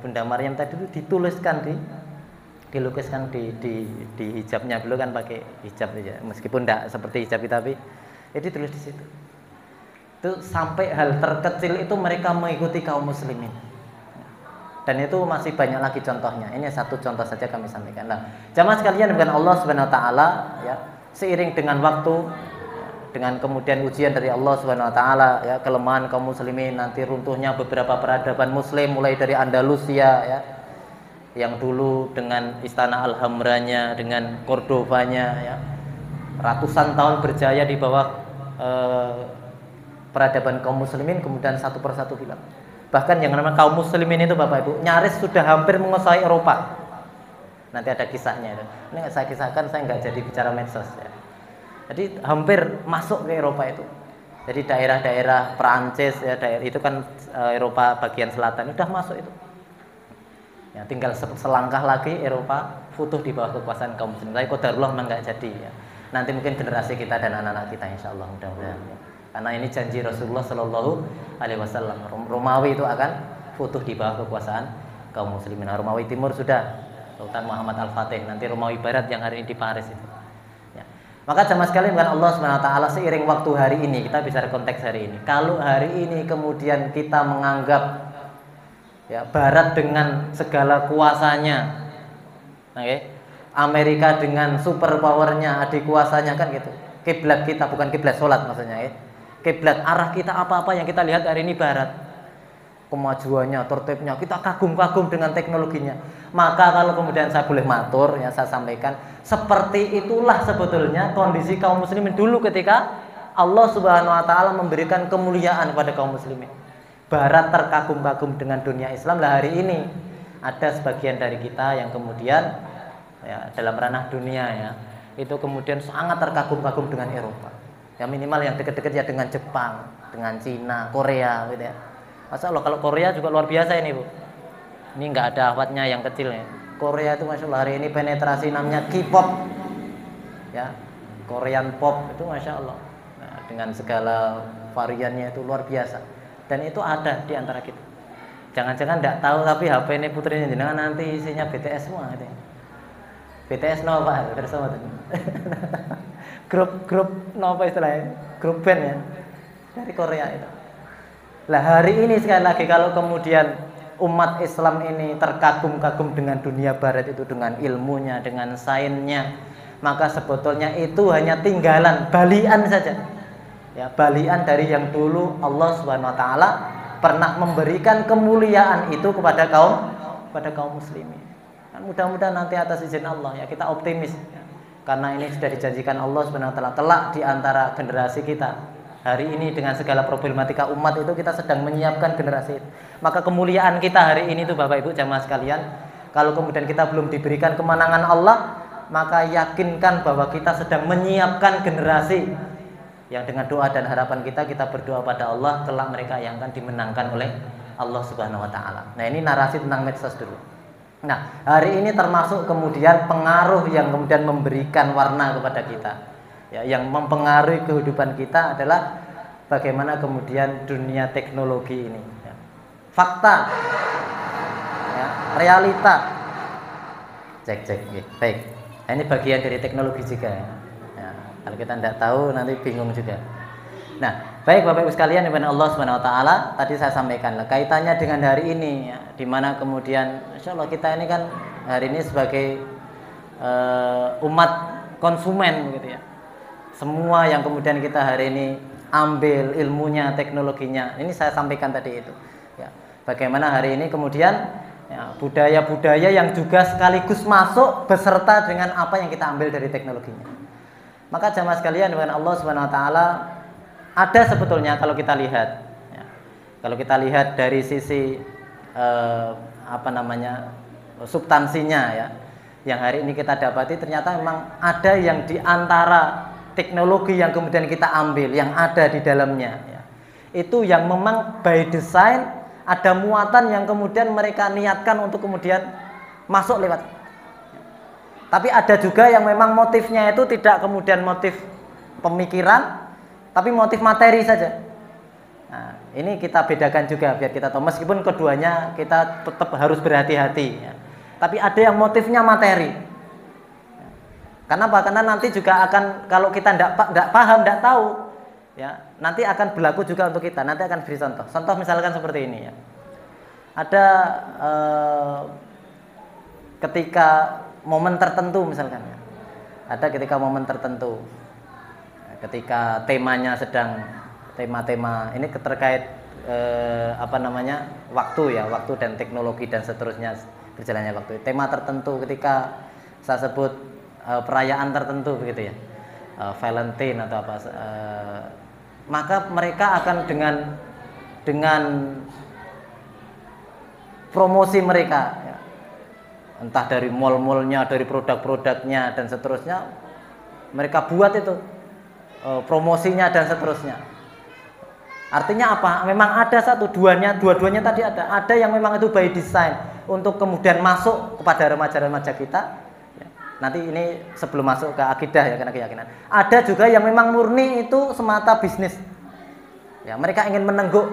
Bunda Maryam tadi itu dilukiskan di hijabnya, beliau kan pakai hijab aja meskipun tidak seperti hijab tapi jadi tulis di situ. Itu sampai hal terkecil itu mereka mengikuti kaum muslimin. Dan itu masih banyak lagi contohnya. Ini satu contoh saja kami sampaikan. Nah, jamaah sekalian dengan Allah Subhanahu wa taala ya, seiring dengan waktu dengan kemudian ujian dari Allah Subhanahu wa taala ya, kelemahan kaum muslimin, nanti runtuhnya beberapa peradaban muslim mulai dari Andalusia ya, yang dulu dengan istana Alhambranya, dengan Cordobanya ya, ratusan tahun berjaya di bawah peradaban kaum muslimin, kemudian satu persatu hilang. Bahkan yang namanya kaum muslimin itu Bapak Ibu nyaris sudah hampir menguasai Eropa. Nanti ada kisahnya itu. Ini saya kisahkan, saya nggak jadi bicara medsos ya. Jadi hampir masuk ke Eropa itu. Jadi daerah-daerah Perancis ya, daerah itu kan Eropa bagian selatan sudah masuk itu. Ya, tinggal selangkah lagi Eropa futuh di bawah kekuasaan kaum muslimin. Tapi qadarullah memang nggak jadi ya. Nanti mungkin generasi kita dan anak-anak kita insyaallah mudah-mudahan ya. Karena ini janji Rasulullah Shallallahu Alaihi Wasallam. Romawi itu akan futuh di bawah kekuasaan kaum muslimin. Romawi Timur sudah Sultan Muhammad Al-Fatih. Nanti Romawi Barat yang hari ini di Paris itu. Ya. Maka jamaah sekalian dengan Allah Subhanahu Wa Taala seiring waktu hari ini kita bicara konteks hari ini. Kalau hari ini kemudian kita menganggap ya Barat dengan segala kuasanya, okay? Amerika dengan super powernya, adik kuasanya kan gitu. Kiblat kita bukan kiblat sholat maksudnya ya. Kiblat arah kita apa-apa yang kita lihat hari ini Barat, kemajuannya, tertibnya, kita kagum-kagum dengan teknologinya. Maka kalau kemudian saya boleh matur, ya saya sampaikan, seperti itulah sebetulnya kondisi kaum muslimin dulu ketika Allah Subhanahu Wa Taala memberikan kemuliaan kepada kaum muslimin. Barat terkagum-kagum dengan dunia Islam. Lah hari ini ada sebagian dari kita yang kemudian ya, dalam ranah dunia ya, itu kemudian sangat terkagum-kagum dengan Eropa. Ya minimal yang dekat-dekat ya dengan Jepang, dengan Cina, Korea gitu ya. Masya Allah kalau Korea juga luar biasa ini Bu. Ini nggak ada awatnya yang kecil ya. Korea itu Masya Allah hari ini penetrasi namanya K-pop ya, Korean pop itu Masya Allah. Nah, dengan segala variannya itu luar biasa. Dan itu ada di antara kita. Jangan-jangan tidak tahu tapi HP ini putrinya jenengan nanti isinya BTS semua gitu. BTS no Pak, bersama tuh. Grup no apa istilahnya? Grup band ya. Dari Korea itu. Lah hari ini sekali lagi kalau kemudian umat Islam ini terkagum-kagum dengan dunia barat itu, dengan ilmunya, dengan sainsnya, maka sebetulnya itu hanya tinggalan, balian saja. Ya, balian dari yang dulu Allah Subhanahu wa taala pernah memberikan kemuliaan itu kepada kaum muslimin. Dan mudah-mudahan nanti atas izin Allah ya kita optimis ya. Karena ini sudah dijanjikan Allah Subhanahu wa taala kelak di antara generasi kita. Hari ini dengan segala problematika umat itu kita sedang menyiapkan generasi itu. Maka kemuliaan kita hari ini tuh Bapak Ibu jamaah sekalian, kalau kemudian kita belum diberikan kemenangan Allah, maka yakinkan bahwa kita sedang menyiapkan generasi yang dengan doa dan harapan kita berdoa pada Allah kelak mereka yang akan dimenangkan oleh Allah Subhanahu wa taala. Nah, ini narasi tentang medsos dulu. Nah, hari ini termasuk kemudian pengaruh yang kemudian memberikan warna kepada kita. Ya, yang mempengaruhi kehidupan kita adalah bagaimana kemudian dunia teknologi ini. Ya. Fakta, ya, realita. Cek. Baik. Nah, ini bagian dari teknologi juga. Ya. Kalau kita tidak tahu nanti bingung juga. Nah, baik Bapak Ibu sekalian yang Allah Subhanahu wa taala, tadi saya sampaikan lah kaitannya dengan hari ini ya, di mana kemudian insyaallah kita ini kan hari ini sebagai umat konsumen gitu ya. Semua yang kemudian kita hari ini ambil ilmunya, teknologinya. Ini saya sampaikan tadi itu. Ya, bagaimana hari ini kemudian ya, budaya-budaya yang juga sekaligus masuk beserta dengan apa yang kita ambil dari teknologinya. Maka jamaah sekalian dengan Allah Subhanahu wa taala ada sebetulnya kalau kita lihat ya, kalau kita lihat dari sisi substansinya ya, yang hari ini kita dapati ternyata memang ada yang di antara teknologi yang kemudian kita ambil yang ada di dalamnya ya, itu yang memang by design ada muatan yang kemudian mereka niatkan untuk kemudian masuk lewat. Tapi ada juga yang memang motifnya itu tidak kemudian motif pemikiran, tapi motif materi saja. Nah, ini kita bedakan juga biar kita tahu. Meskipun keduanya kita tetap harus berhati-hati. Ya. Tapi ada yang motifnya materi. Kenapa? Karena nanti juga akan kalau kita tidak paham, tidak tahu, ya nanti akan berlaku juga untuk kita. Nanti akan beri contoh. Contoh misalkan seperti ini ya. Ada ketika momen tertentu misalkan ya. Ada ketika momen tertentu ketika temanya sedang tema-tema ini terkait waktu ya, waktu dan teknologi dan seterusnya berjalannya waktu. Tema tertentu ketika saya sebut perayaan tertentu begitu ya. Valentine atau apa maka mereka akan dengan promosi mereka ya. Entah dari mall-mallnya, dari produk-produknya dan seterusnya, mereka buat itu promosinya dan seterusnya. Artinya apa? Memang ada dua-duanya tadi ada. Ada yang memang itu by design untuk kemudian masuk kepada remaja-remaja kita. Ya. Nanti ini sebelum masuk ke akidah ya, karena keyakinan. Ada juga yang memang murni itu semata bisnis. Ya, mereka ingin menengguk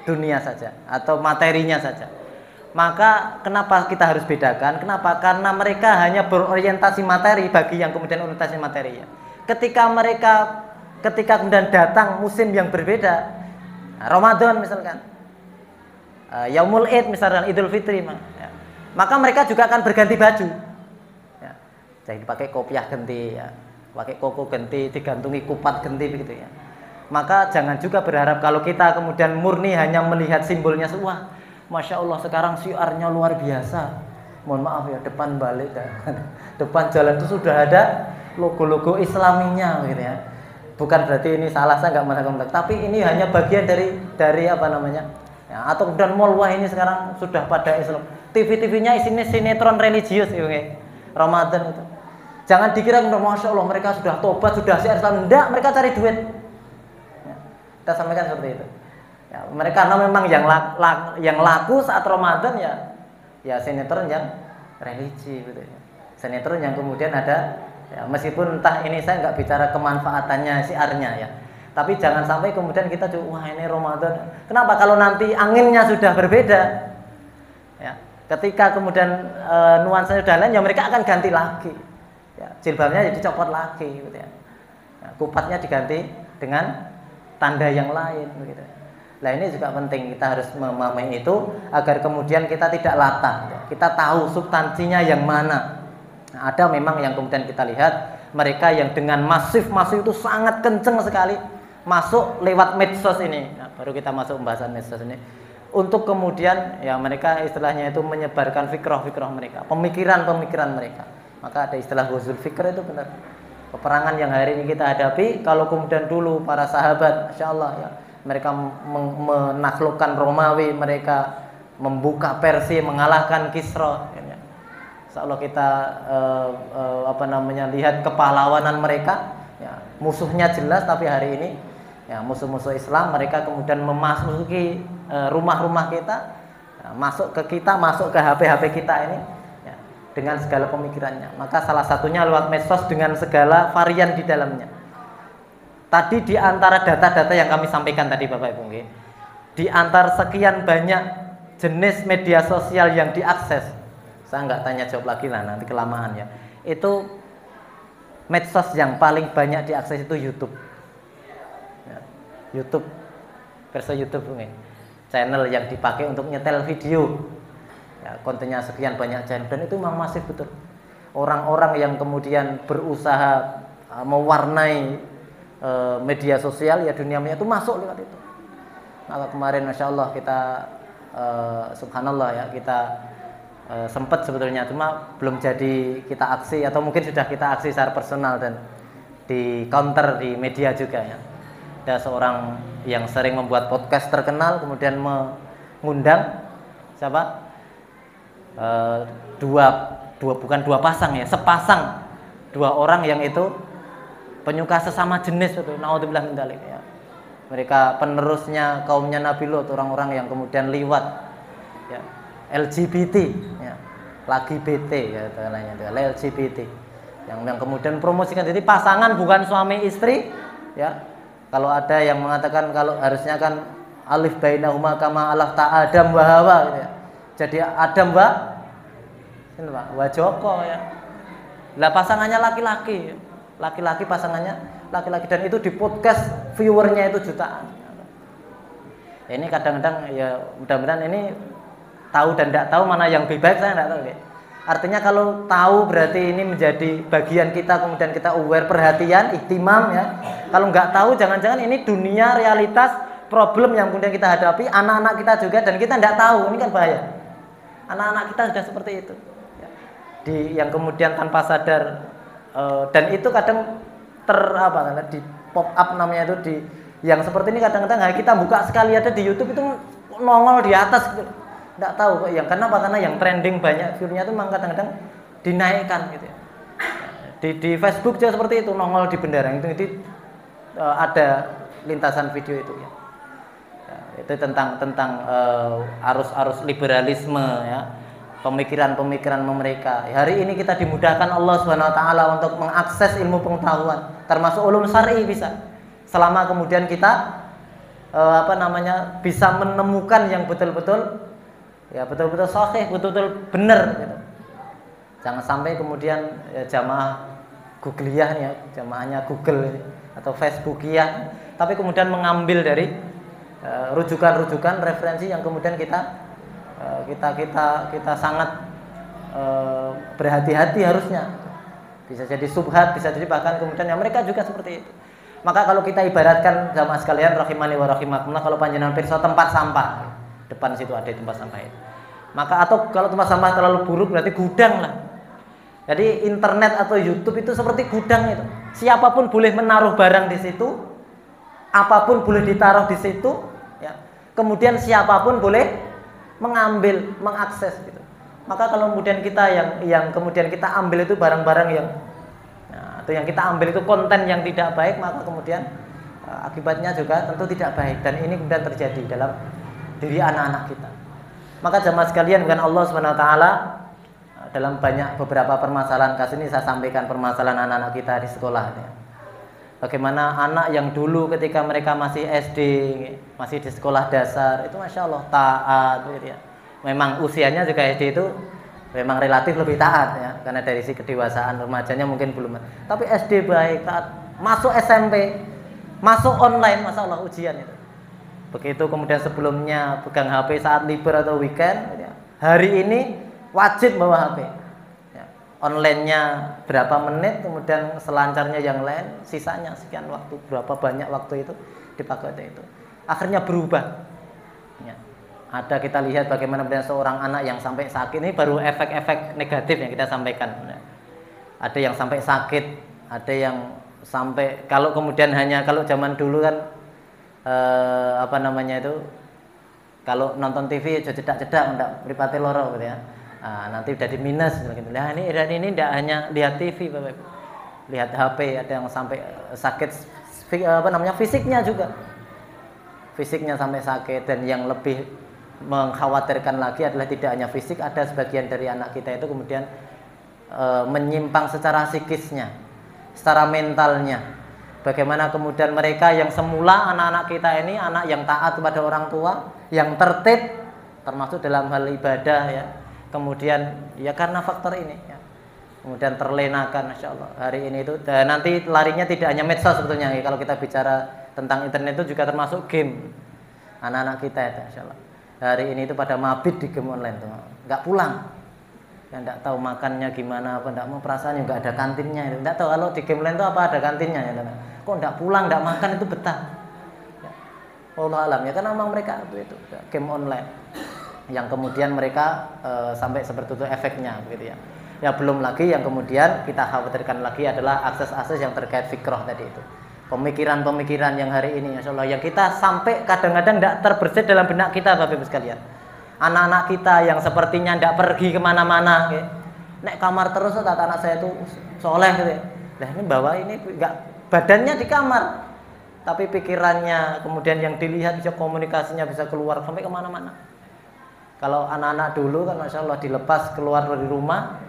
dunia saja atau materinya saja. Maka kenapa kita harus bedakan? Kenapa? Karena mereka hanya berorientasi materi bagi yang kemudian orientasi materi ya. Ketika kemudian datang musim yang berbeda, Ramadan misalkan, Yaumul Id misalkan, Idul Fitri, ya. Maka mereka juga akan berganti baju. Ya. Jadi pakai kopiah ganti, ya. Pakai koko ganti, digantungi kupat ganti begitu ya. Maka jangan juga berharap kalau kita kemudian murni hanya melihat simbolnya semua. Masya Allah sekarang syiarnya luar biasa. Mohon maaf ya, depan balik depan jalan itu sudah ada logo-logo Islaminya gitu ya. Bukan berarti ini salah, saya nggak mengatakan, tapi ini hanya bagian dari apa namanya ya, atau kemudian mall, wah ini sekarang sudah pada Islam. TV-TV-nya isinya sinetron religius ya, Ramadan itu. Jangan dikira Masya Allah mereka sudah tobat, sudah syiar Islam. Enggak, mereka cari duit ya, kita sampaikan seperti itu. Ya, mereka karena memang yang laku saat Ramadan ya sinetron yang religi gitu ya. Sinetron yang kemudian ada ya, meskipun entah ini saya nggak bicara kemanfaatannya syiarnya ya. Tapi jangan sampai kemudian kita wah ini Ramadan. Kenapa? Kalau nanti anginnya sudah berbeda, ya, ketika kemudian nuansanya sudah lain, ya mereka akan ganti lagi. Ya, jilbabnya jadi copot lagi, gitu ya. Ya, kupatnya diganti dengan tanda yang lain, begitu. Nah ini juga penting, kita harus memahami itu agar kemudian kita tidak latah. Ya. Kita tahu substansinya yang mana. Nah, ada memang yang kemudian kita lihat mereka yang dengan masif itu sangat kenceng sekali. Masuk lewat medsos ini, nah, baru kita masuk pembahasan medsos ini, untuk kemudian ya mereka istilahnya itu menyebarkan fikrah-fikrah mereka, pemikiran-pemikiran mereka. Maka ada istilah ghazul fikr, itu benar. Peperangan yang hari ini kita hadapi, kalau kemudian dulu para sahabat, Masya Allah ya, mereka menaklukkan Romawi, mereka membuka Persia, mengalahkan Kisra. Ya. Insya Allah kita lihat kepahlawanan mereka. Ya, musuhnya jelas, tapi hari ini ya, musuh-musuh Islam mereka kemudian memasuki rumah-rumah kita, ya, masuk ke kita, masuk ke HP-HP kita ini ya, dengan segala pemikirannya. Maka salah satunya lewat medsos dengan segala varian di dalamnya. Tadi di antara data-data yang kami sampaikan tadi Bapak Ibu, di antara sekian banyak jenis media sosial yang diakses, saya nggak tanya jawab lagi lah, nanti kelamaan ya. Itu medsos yang paling banyak diakses itu YouTube. YouTube, versi YouTube ini, channel yang dipakai untuk nyetel video, ya, kontennya sekian banyak channel, dan itu memang masif betul. Orang-orang yang kemudian berusaha mewarnai media sosial ya dunia maya itu masuk lewat itu. Maka kemarin Masya Allah kita subhanallah ya, kita sempat sebetulnya, cuma belum jadi kita aksi, atau mungkin sudah kita aksi secara personal dan di counter di media juga ya. Ada seorang yang sering membuat podcast terkenal, kemudian mengundang siapa? Bukan dua pasang ya, sepasang dua orang yang itu penyuka sesama jenis itu. Naudzubillah min dzalik ya. Mereka penerusnya kaumnya Nabi Lot, orang-orang yang kemudian liwat ya, LGBT ya, lagi BT ya itu LGBT yang kemudian promosikan. Jadi pasangan bukan suami istri ya. Kalau ada yang mengatakan kalau harusnya kan alif bainahuma kama alaf ta Adam wa Hawa gitu ya. Jadi Adam wa Joko ya. Lah pasangannya laki-laki. Laki-laki pasangannya laki-laki, dan itu di podcast viewernya itu jutaan. Ya, ini kadang-kadang ya mudah-mudahan ini tahu dan tidak tahu mana yang lebih baik, saya tidak tahu ya. Artinya kalau tahu berarti ini menjadi bagian kita, kemudian kita aware, perhatian, ihtimam ya. Kalau nggak tahu jangan-jangan ini dunia realitas problem yang kemudian kita hadapi, anak-anak kita juga, dan kita nggak tahu, ini kan bahaya. Anak-anak kita sudah seperti itu ya. Yang kemudian tanpa sadar dan itu kadang di pop up namanya itu, di yang seperti ini kadang-kadang kita buka sekali ada di YouTube itu nongol di atas gitu. Nggak tahu kok yang kenapa, karena yang trending banyak view-nya itu memang kadang-kadang dinaikkan gitu ya. Di Facebook juga seperti itu, nongol di bendera itu ada lintasan video itu ya. Ya itu tentang arus-arus liberalisme ya, pemikiran-pemikiran mereka. Di ini kita dimudahkan Allah Subhanahu wa taala untuk mengakses ilmu pengetahuan, termasuk ulum syar'i bisa. Selama kemudian kita bisa menemukan yang betul-betul sahih, betul-betul benar gitu. Jangan sampai kemudian ya, jamaah Googliyah ya, jamaahnya Google atau Facebookiyah, tapi kemudian mengambil dari rujukan-rujukan referensi yang kemudian kita sangat berhati-hati harusnya. Bisa jadi subhat, bisa jadi bahkan kemudian ya mereka juga seperti itu. Maka kalau kita ibaratkan jamaah sekalian rahimani wa rahimakumullah, kalau panjenengan pirsa tempat sampah, depan situ ada tempat sampah itu. Maka atau kalau tempat sampah terlalu buruk berarti gudang lah. Jadi internet atau YouTube itu seperti gudang itu. Siapapun boleh menaruh barang di situ, apapun boleh ditaruh di situ, ya. Kemudian siapapun boleh mengambil, mengakses gitu. Maka kalau kemudian kita yang kemudian kita ambil itu barang-barang yang atau yang kita ambil itu konten yang tidak baik, maka kemudian akibatnya juga tentu tidak baik, dan ini kemudian terjadi dalam diri anak-anak kita. Maka jamaah sekalian, bukan Allah Subhanahu wa taala dalam beberapa permasalahan kasus ini saya sampaikan permasalahan anak-anak kita di sekolah ya. Bagaimana anak yang dulu ketika mereka masih SD, masih di sekolah dasar, itu Masya Allah taat gitu ya. Memang usianya juga SD itu memang relatif lebih taat ya, karena dari si kedewasaan remajanya mungkin belum. Tapi SD baik, taat. Masuk SMP, masuk online, Masya Allah ujian itu. Begitu kemudian sebelumnya pegang HP saat libur atau weekend, gitu ya. Hari ini wajib bawa HP. Online-nya berapa menit, kemudian selancarnya yang lain, sisanya sekian waktu, berapa banyak waktu itu dipakai untuk itu. Akhirnya berubah. Ya. Ada kita lihat bagaimana seorang anak yang sampai sakit, ini baru efek-efek negatif yang kita sampaikan. Ya. Ada yang sampai sakit, ada yang sampai, kalau kemudian hanya, kalau zaman dulu kan apa namanya itu, kalau nonton TV cedak-cedak, enggak mripate loro gitu ya. Nah, nanti udah di minus gitu. Nah, ini tidak hanya lihat TV, Bapak Ibu. Lihat HP, ada yang sampai sakit fisiknya juga. Fisiknya sampai sakit, dan yang lebih mengkhawatirkan lagi adalah tidak hanya fisik, ada sebagian dari anak kita itu kemudian menyimpang secara psikisnya, secara mentalnya. Bagaimana kemudian mereka yang semula anak-anak kita ini anak yang taat kepada orang tua, yang tertib termasuk dalam hal ibadah ya. Kemudian ya karena faktor ini ya, kemudian terlenakan, Masya Allah hari ini itu. Dan nanti larinya tidak hanya medsos sebetulnya ya. Kalau kita bicara tentang internet itu juga termasuk game anak-anak kita ya, Masya Allah hari ini itu pada mabit di game online tuh, nggak pulang ya, nggak tahu makannya gimana, apa nggak mau, perasaan juga ada kantinnya, nggak tahu kalau di game lain itu apa ada kantinnya ya, kok nggak pulang nggak makan itu betah ya. Allah alam ya, karena memang mereka itu game online yang kemudian mereka sampai seperti itu efeknya gitu ya. Ya belum lagi yang kemudian kita khawatirkan lagi adalah akses-akses yang terkait fikroh tadi itu. Pemikiran-pemikiran yang hari ini Masya Allah yang kita sampai kadang-kadang tidak terbersit dalam benak kita, Bapak Ibu sekalian. Anak-anak kita yang sepertinya tidak pergi kemana-mana gitu. Nek kamar terus kata anak saya itu soleh gitu ya. Nah ini bawa ini enggak, badannya di kamar, tapi pikirannya kemudian yang dilihat bisa, komunikasinya bisa keluar sampai kemana-mana. Kalau anak-anak dulu kan Masya Allah dilepas keluar dari rumah,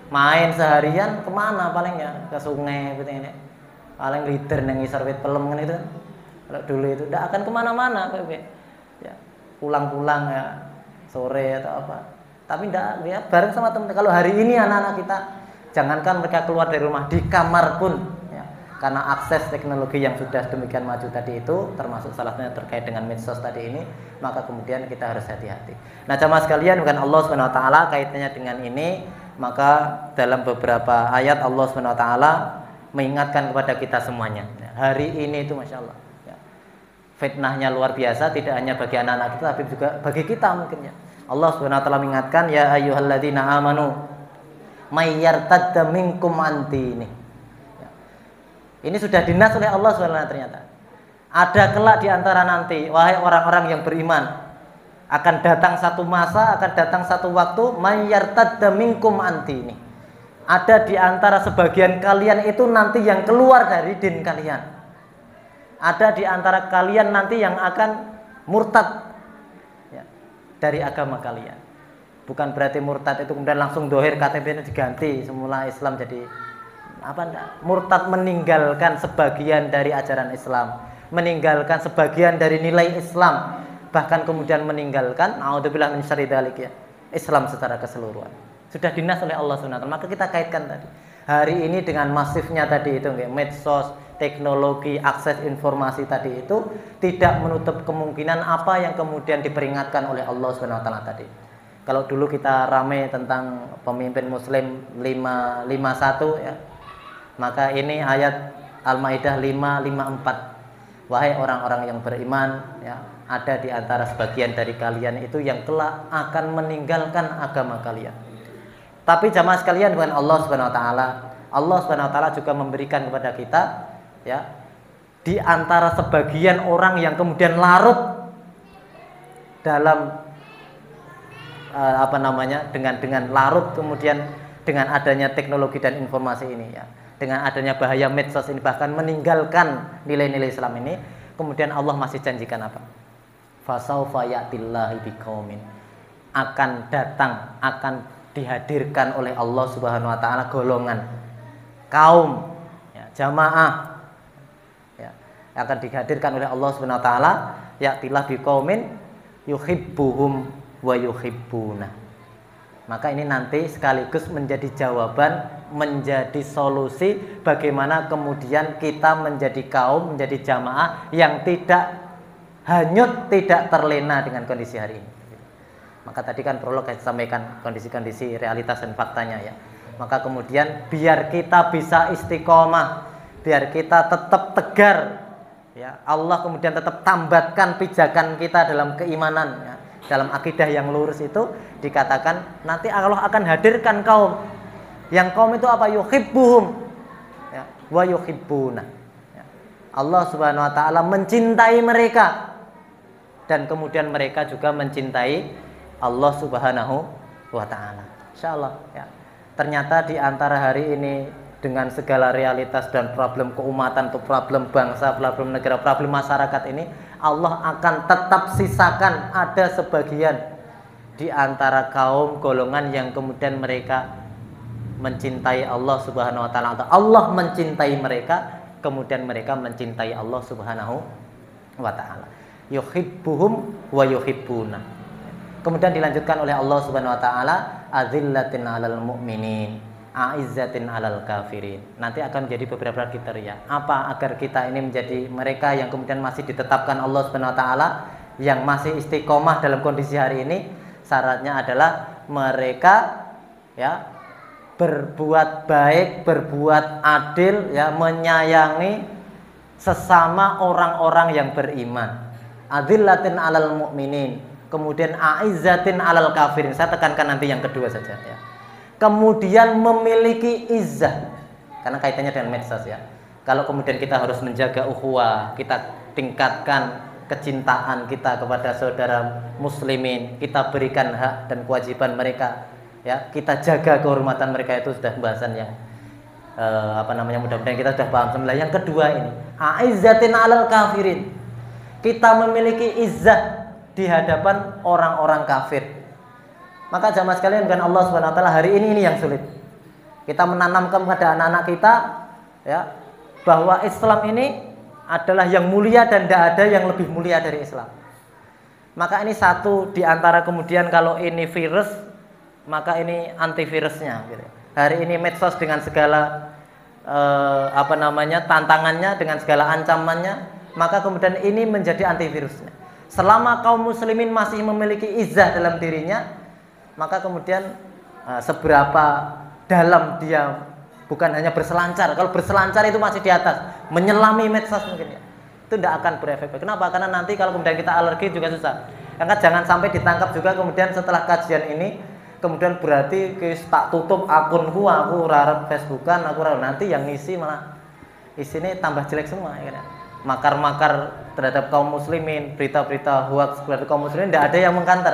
main seharian kemana palingnya, ke sungai gitu ini. Paling leader yang ngisar wit pelem kan itu. Kalau dulu itu tidak akan kemana-mana, ya pulang-pulang ya sore atau apa. Tapi tidak ya bareng sama teman. Kalau hari ini anak-anak kita, jangankan mereka keluar dari rumah, di kamar pun ya, karena akses teknologi yang sudah demikian maju tadi itu, termasuk salah satunya terkait dengan medsos tadi ini, maka kemudian kita harus hati-hati. Nah, jamaah sekalian, bukan Allah Subhanahu wa taala kaitannya dengan ini, maka dalam beberapa ayat Allah Subhanahu wa taala mengingatkan kepada kita semuanya. Hari ini itu Masya Allah ya, fitnahnya luar biasa, tidak hanya bagi anak-anak kita tapi juga bagi kita mungkin ya. Allah Subhanahu wa taala mengingatkan, ya ayyuhalladzina amanu may yartadda minkum an dinihi. Ini sudah dinas oleh Allah SWT ternyata. Ada kelak di antara nanti, wahai orang-orang yang beriman, akan datang satu masa, akan datang satu waktu, may yartadda minkum an dinihi. Ada di antara sebagian kalian itu nanti yang keluar dari din kalian. Ada di antara kalian nanti yang akan murtad ya, dari agama kalian. Bukan berarti murtad itu kemudian langsung dohir KTP-nya diganti, semula Islam jadi apa enggak? Murtad meninggalkan sebagian dari ajaran Islam, meninggalkan sebagian dari nilai Islam, bahkan kemudian meninggalkan naudzubillah min syarri dzalik ya, Islam secara keseluruhan. Sudah dinas oleh Allah SWT. Maka kita kaitkan tadi hari ini dengan masifnya tadi itu medsos, teknologi, akses informasi tadi itu tidak menutup kemungkinan apa yang kemudian diperingatkan oleh Allah SWT tadi. Kalau dulu kita ramai tentang pemimpin muslim 551 ya, maka ini ayat Al-Maidah 554. Wahai orang-orang yang beriman ya, ada di antara sebagian dari kalian itu yang kelak akan meninggalkan agama kalian. Tapi jamaah sekalian, bukan Allah Subhanahu wa taala. Allah Subhanahu wa taala juga memberikan kepada kita ya, di antara sebagian orang yang kemudian larut dalam apa namanya, dengan larut kemudian dengan adanya teknologi dan informasi ini ya, dengan adanya bahaya medsos ini, bahkan meninggalkan nilai-nilai Islam ini, kemudian Allah masih janjikan apa? Fasaufa ya'tillahi biqaumin, akan datang, akan dihadirkan oleh Allah Subhanahu wa taala golongan kaum ya, jamaah akan dihadirkan oleh Allah Subhanahu wa taala, ya'tilah biqaumin yuhibbuhum wa yuhibbuna. Maka ini nanti sekaligus menjadi jawaban, menjadi solusi bagaimana kemudian kita menjadi kaum, menjadi jamaah yang tidak hanyut, tidak terlena dengan kondisi hari ini. Maka tadi kan prolog saya sampaikan kondisi-kondisi realitas dan faktanya ya. Maka kemudian biar kita bisa istiqomah, biar kita tetap tegar ya, Allah kemudian tetap tambatkan pijakan kita dalam keimanan ya, dalam akidah yang lurus itu dikatakan nanti Allah akan hadirkan kaum. Yang kaum itu apa? Yuhibbuhum ya, wa yuhibbuna ya. Allah Subhanahu wa taala mencintai mereka dan kemudian mereka juga mencintai Allah Subhanahu wa taala. Insyaallah ya. Ternyata di antara hari ini dengan segala realitas dan problem keumatan, atau problem bangsa, problem negara, problem masyarakat ini, Allah akan tetap sisakan ada sebagian di antara kaum golongan yang kemudian mereka mencintai Allah Subhanahu wa taala, atau Allah mencintai mereka, kemudian mereka mencintai Allah Subhanahu wa taala. Yuhibbuhum wa yuhibbuna. Kemudian dilanjutkan oleh Allah Subhanahu wa taala, azillatin 'alal mu'minin, a'izzatin 'alal kafirin. Nanti akan menjadi beberapa kriteria. Apa agar kita ini menjadi mereka yang kemudian masih ditetapkan Allah Subhanahu wa taala, yang masih istiqomah dalam kondisi hari ini? Syaratnya adalah mereka ya berbuat baik, berbuat adil ya, menyayangi sesama orang-orang yang beriman. Azillatin 'alal mu'minin. Kemudian a'izzatin 'alal kafirin. Saya tekankan nanti yang kedua saja ya. Kemudian memiliki izzah, karena kaitannya dengan medsos ya. Kalau kemudian kita harus menjaga ukhuwah, kita tingkatkan kecintaan kita kepada saudara muslimin, kita berikan hak dan kewajiban mereka ya, kita jaga kehormatan mereka, itu sudah pembahasan yang mudah-mudahan kita sudah paham. Yang kedua ini a'izzatin 'alal kafirin. Kita memiliki izzah di hadapan orang-orang kafir. Maka jamaah sekalian dengan Allah Subhanahu wa taala, hari ini yang sulit. Kita menanamkan kepada anak-anak kita ya, bahwa Islam ini adalah yang mulia dan tidak ada yang lebih mulia dari Islam. Maka ini satu di antara, kemudian kalau ini virus, maka ini antivirusnya gitu. Hari ini medsos dengan segala tantangannya, dengan segala ancamannya, maka kemudian ini menjadi antivirusnya. Selama kaum muslimin masih memiliki izzah dalam dirinya, maka kemudian seberapa dalam dia bukan hanya berselancar. Kalau berselancar itu masih di atas, menyelami medsos mungkin ya, itu tidak akan berefek. Kenapa? Karena nanti kalau kemudian kita alergi juga susah. Karena jangan sampai ditangkap juga kemudian setelah kajian ini, kemudian berarti tak tutup akunku, aku harap Facebookan, aku harap nanti yang ngisi malah isinya tambah jelek semua ya kan? Makar-makar terhadap kaum muslimin, berita-berita hoax terhadap kaum muslimin, tidak ada yang mengkanter.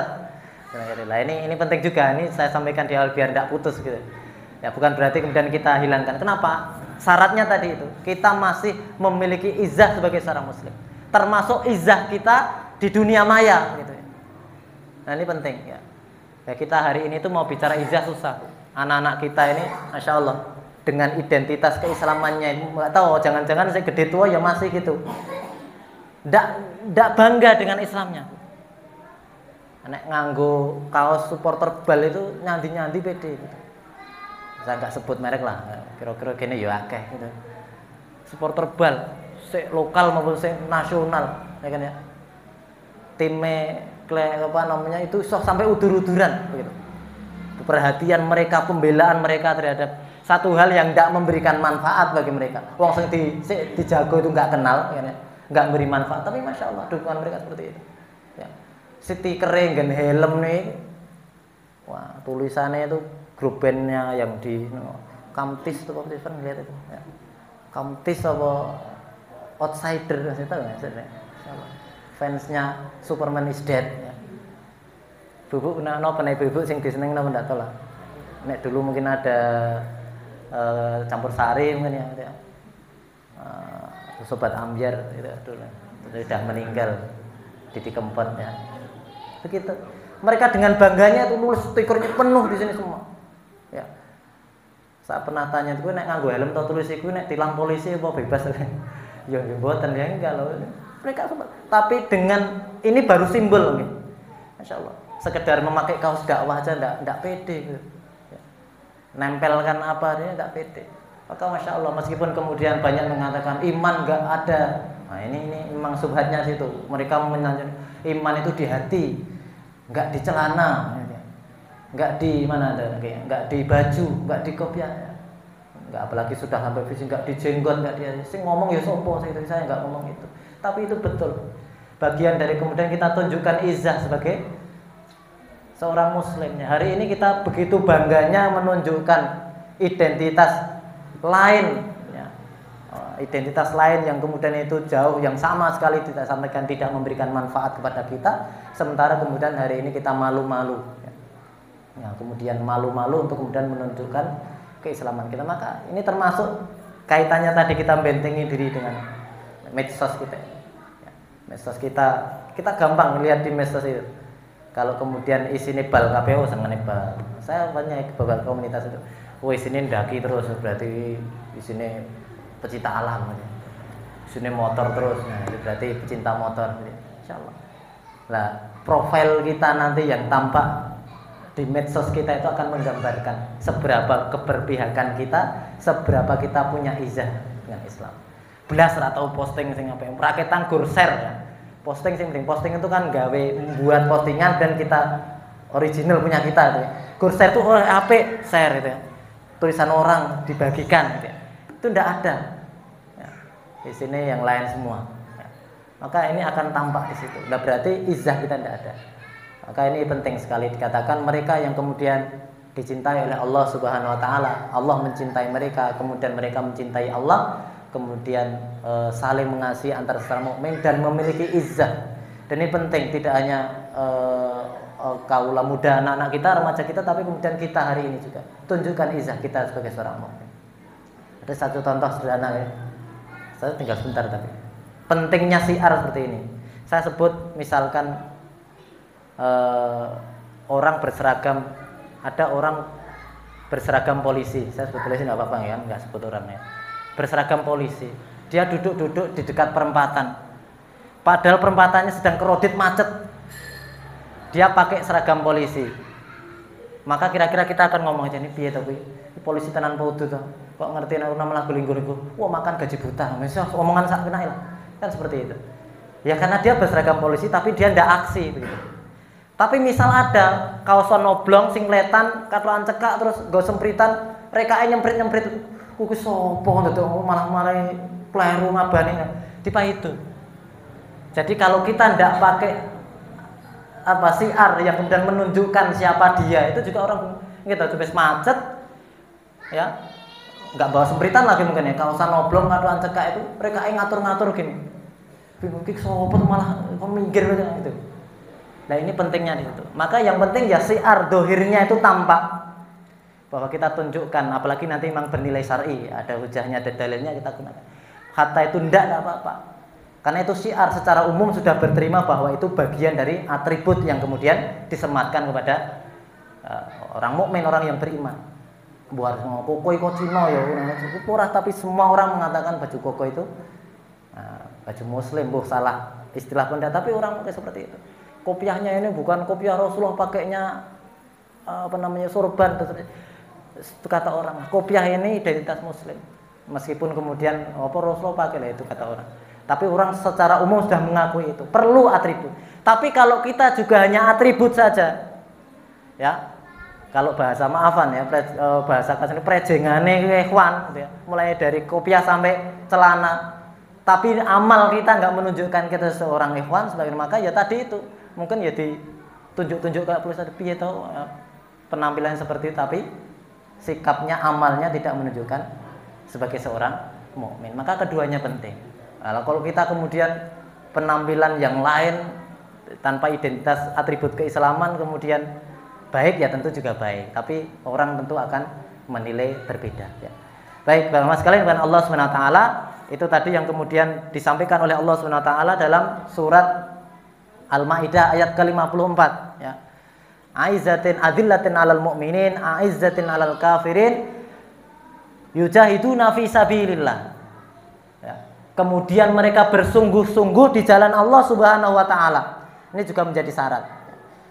Nah, ini penting juga, ini saya sampaikan di awal biar tidak putus gitu. Ya, bukan berarti kemudian kita hilangkan. Kenapa? Syaratnya tadi itu, kita masih memiliki izzah sebagai seorang muslim, termasuk izzah kita di dunia maya gitu ya. Nah, ini penting ya. Ya, kita hari ini tuh mau bicara izzah susah. Anak-anak kita ini Masya Allah dengan identitas keislamannya, nggak tahu, jangan-jangan saya gede tua ya masih gitu, ndak bangga dengan Islamnya. Nek nganggo kaos supporter bal itu nyandi-nyandi pede gitu. Saya nggak sebut merek lah, kira-kira gini ya akeh gitu. Supporter bal, sik lokal maupun sik nasional, ya kan ya. Timnya itu sampai udur-uduran begitu. Perhatian mereka, pembelaan mereka terhadap satu hal yang tidak memberikan manfaat bagi mereka. Wong sing dijago itu nggak kenal, ya, nggak beri manfaat. Tapi Masya Allah dukungan mereka seperti itu. Ya. Stikernya dengan helm nih, wah tulisannya itu grup bandnya yang di Kamtis tuh, Kamtis kan lihat itu. Ya. Kamtis apa outsider, saya tahu nggak? Fansnya Superman is Dead. Ya. Bubuk pernah bubuk sing diseneng napa ndak tahu lah. Nek dulu mungkin ada campur sari mungkin ya. Sobat Ambyar itu dulu. Sudah meninggal Didi Kempot ya. Begitu. Mereka dengan bangganya itu nulis stikernya penuh di sini semua. Ya. Saya pernah tanya, "Kowe nek nganggo helm atau tulis iku nek tilang polisi apa bebas?" Ya mboten ya enggak loh. Mereka tapi dengan ini baru simbol gitu. Masya Allah. Sekedar memakai kaos dakwah aja enggak pede gitu. Ya. Nempelkan apa dia enggak pede. Maka Masya Allah, meskipun kemudian banyak mengatakan iman enggak ada. Nah ini memang subhatnya situ. Mereka menanyakan iman itu di hati, enggak di celana, enggak di mana ada, enggak di baju, enggak di kopiah. Enggak, apalagi sudah sampai fisik, enggak di jenggot, enggak dia. Sing ngomong ya sopo, saya enggak ngomong itu. Tapi itu betul. Bagian dari kemudian kita tunjukkan izah sebagai seorang muslim. Hari ini kita begitu bangganya menunjukkan identitas lain, ya. Identitas lain yang kemudian itu jauh, yang sama sekali tidak sampaikan, tidak memberikan manfaat kepada kita. Sementara kemudian hari ini kita malu-malu, ya, kemudian malu-malu untuk kemudian menunjukkan keislaman kita. Maka ini termasuk kaitannya tadi kita bentengi diri dengan medsos kita, ya. Medsos kita gampang lihat di medsos itu. Kalau kemudian isinya bal KPU senengane bal. Saya banyak beberapa komunitas itu. Wah sini ndaki terus berarti di sini pecinta alam, di sini motor terus, nah itu berarti pecinta motor, Insya Allah. Nah profil kita nanti yang tampak di medsos kita itu akan menggambarkan seberapa keberpihakan kita, seberapa kita punya izah dengan Islam. Belas atau posting sing apa yang raketan gur share ya. Posting sing penting, posting itu kan gawe buat postingan dan kita original punya kita itu. Gur share itu apik share itu ya. Tulisan orang dibagikan gitu ya. Itu tidak ada ya. Di sini yang lain semua ya. Maka ini akan tampak di situ. Nah, berarti izah kita tidak ada. Maka ini penting sekali dikatakan mereka yang kemudian dicintai oleh Allah Subhanahu wa taala, Allah mencintai mereka, kemudian mereka mencintai Allah, kemudian saling mengasihi antar sesama mukmin dan memiliki izah. Dan ini penting, tidak hanya kaula muda, anak-anak kita, remaja kita, tapi kemudian kita hari ini juga tunjukkan izah kita sebagai seorang mukmin. Ada satu contoh sederhana ya. Saya tinggal sebentar tapi pentingnya syiar seperti ini. Saya sebut misalkan orang berseragam, ada orang berseragam polisi. Saya sebut polisi nggak apa-apa ya, nggak sebut orangnya. Berseragam polisi. Dia duduk-duduk di dekat perempatan. Padahal perempatannya sedang kerodit macet. Dia pakai seragam polisi. Maka kira-kira kita akan ngomong aja nih piye to kuwi? Polisi tenan paudu to. Kok ngerti nek nama lagu linggur-linggur. Wah, makan gaji buta. Misal omongan sak kenal. Kan seperti itu. Ya karena dia berseragam polisi tapi dia ndak aksi begitu. Tapi misal ada kaosan oblong sing letan, katokan cekak terus nggo sempritan, rekae nyemprit-nyemprit. Kuwi sapa to malah kleru ngabane. Tipe itu. Jadi kalau kita ndak pakai syiar yang kemudian menunjukkan siapa dia, itu juga orang gitu habis macet ya nggak bawa sempritan lagi mungkin ya, kaosan oblong katokan cekak itu mereka ngatur-ngatur gini mungkin sopo malah minggir aja gitu. Nah ini pentingnya di situ. Maka yang penting ya syiar dohirnya itu tampak bahwa kita tunjukkan, apalagi nanti memang bernilai syar'i, ada hujahnya, ada dalilnya, kita gunakan. Kata itu ndak apa-apa. Karena itu syiar secara umum sudah berterima bahwa itu bagian dari atribut yang kemudian disematkan kepada orang mukmin, orang yang beriman. Buat koko iko Cina ya, ora, tapi semua orang mengatakan baju koko itu baju muslim, salah istilah benda, tapi orang pakai seperti itu. Kopiahnya ini bukan kopiah Rasulullah, pakainya sorban, itu kata orang. Kopiah ini identitas muslim. Meskipun kemudian Rasulullah pakai lah, itu kata orang. Tapi orang secara umum sudah mengakui itu perlu atribut. Tapi kalau kita juga hanya atribut saja, ya, kalau bahasa maafan ya, bahasa kasar prejengane ikhwan, gitu ya, mulai dari kopiah sampai celana. Tapi amal kita nggak menunjukkan kita seorang ikhwan sebagai, maka ya tadi itu mungkin ya ditunjuk-tunjuk kayak tulisan piye to penampilan seperti itu, tapi sikapnya, amalnya tidak menunjukkan sebagai seorang mukmin. Maka keduanya penting. Nah, kalau kita kemudian penampilan yang lain tanpa identitas atribut keislaman kemudian baik, ya tentu juga baik, tapi orang tentu akan menilai berbeda ya. Baik, Bapak sekalian, dengan Allah SWT itu tadi yang kemudian disampaikan oleh Allah SWT dalam surat Al-Maidah ayat ke-54 ya. Aizzatin adillatin 'alal mu'minin, aizzatin 'alal kafirin, yujahiduna fi sabilillah. Ya. kemudian mereka bersungguh-sungguh di jalan Allah Subhanahu wa taala. Ini juga menjadi syarat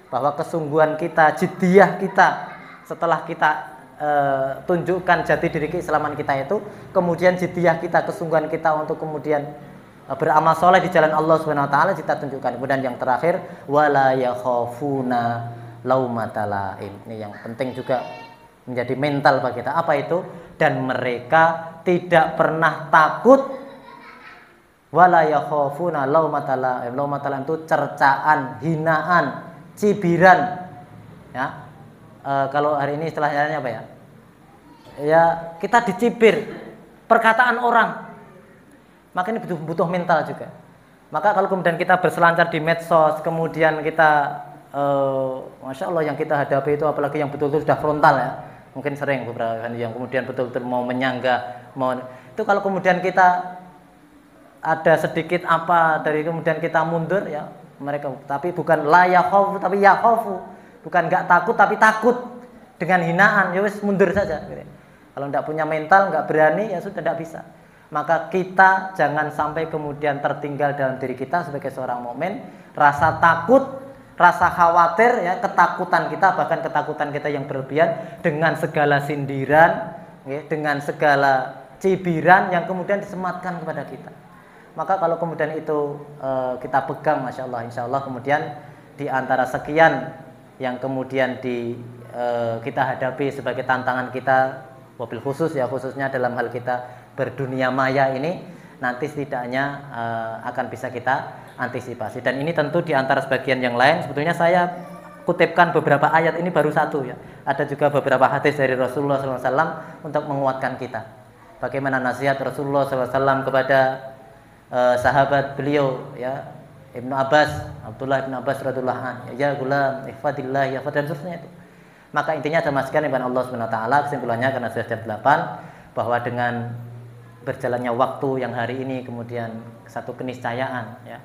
bahwa kesungguhan kita, jiddiyah kita setelah kita tunjukkan jati diri keislaman kita itu, kemudian jiddiyah kita, kesungguhan kita untuk kemudian beramal soleh di jalan Allah Subhanahu wa taala kita tunjukkan. Kemudian yang terakhir, wala yakhafuna laumata laim. Ini yang penting juga menjadi mental bagi kita. Apa itu? Dan mereka tidak pernah takut, wala yakhafuna laumata laim. Laumata laim itu cercaan, hinaan, cibiran. Ya. Kalau hari ini istilahnya apa ya? Ya, kita dicibir perkataan orang. Maka ini butuh mental juga. Maka kalau kemudian kita berselancar di medsos, kemudian kita Masya Allah yang kita hadapi itu apalagi yang betul-betul sudah frontal ya. Mungkin sering beberapa kan yang kemudian betul-betul mau menyanggah, itu kalau kemudian kita ada sedikit apa dari kemudian kita mundur ya mereka, tapi bukan la yakhafu tapi yakhafu. Bukan nggak takut tapi takut dengan hinaan, ya wis mundur saja. Kalau nggak punya mental, nggak berani, ya sudah nggak bisa. Maka kita jangan sampai kemudian tertinggal dalam diri kita sebagai seorang mukmin, rasa takut, rasa khawatir, ya ketakutan kita, bahkan ketakutan kita yang berlebihan dengan segala sindiran, ya, dengan segala cibiran yang kemudian disematkan kepada kita. Maka kalau kemudian itu kita pegang, masya Allah, insya Allah kemudian di antara sekian yang kemudian kita hadapi sebagai tantangan kita, wabil khusus ya, khususnya dalam hal kita berdunia maya ini, nanti setidaknya akan bisa kita antisipasi. Dan ini tentu di antara sebagian yang lain, sebetulnya saya kutipkan beberapa ayat ini baru satu ya. Ada juga beberapa hadis dari Rasulullah SAW untuk menguatkan kita. Bagaimana nasihat Rasulullah SAW kepada sahabat beliau ya, Ibnu Abbas, Abdullah Ibnu Abbas radhiyallahu anhu, ya gulam, ihfadillah, ya dan seterusnya itu. Maka intinya sama sekali dengan Allah Subhanahu wa taala, kesimpulannya karena sudah jam 8 bahwa dengan berjalannya waktu yang hari ini kemudian satu keniscayaan ya.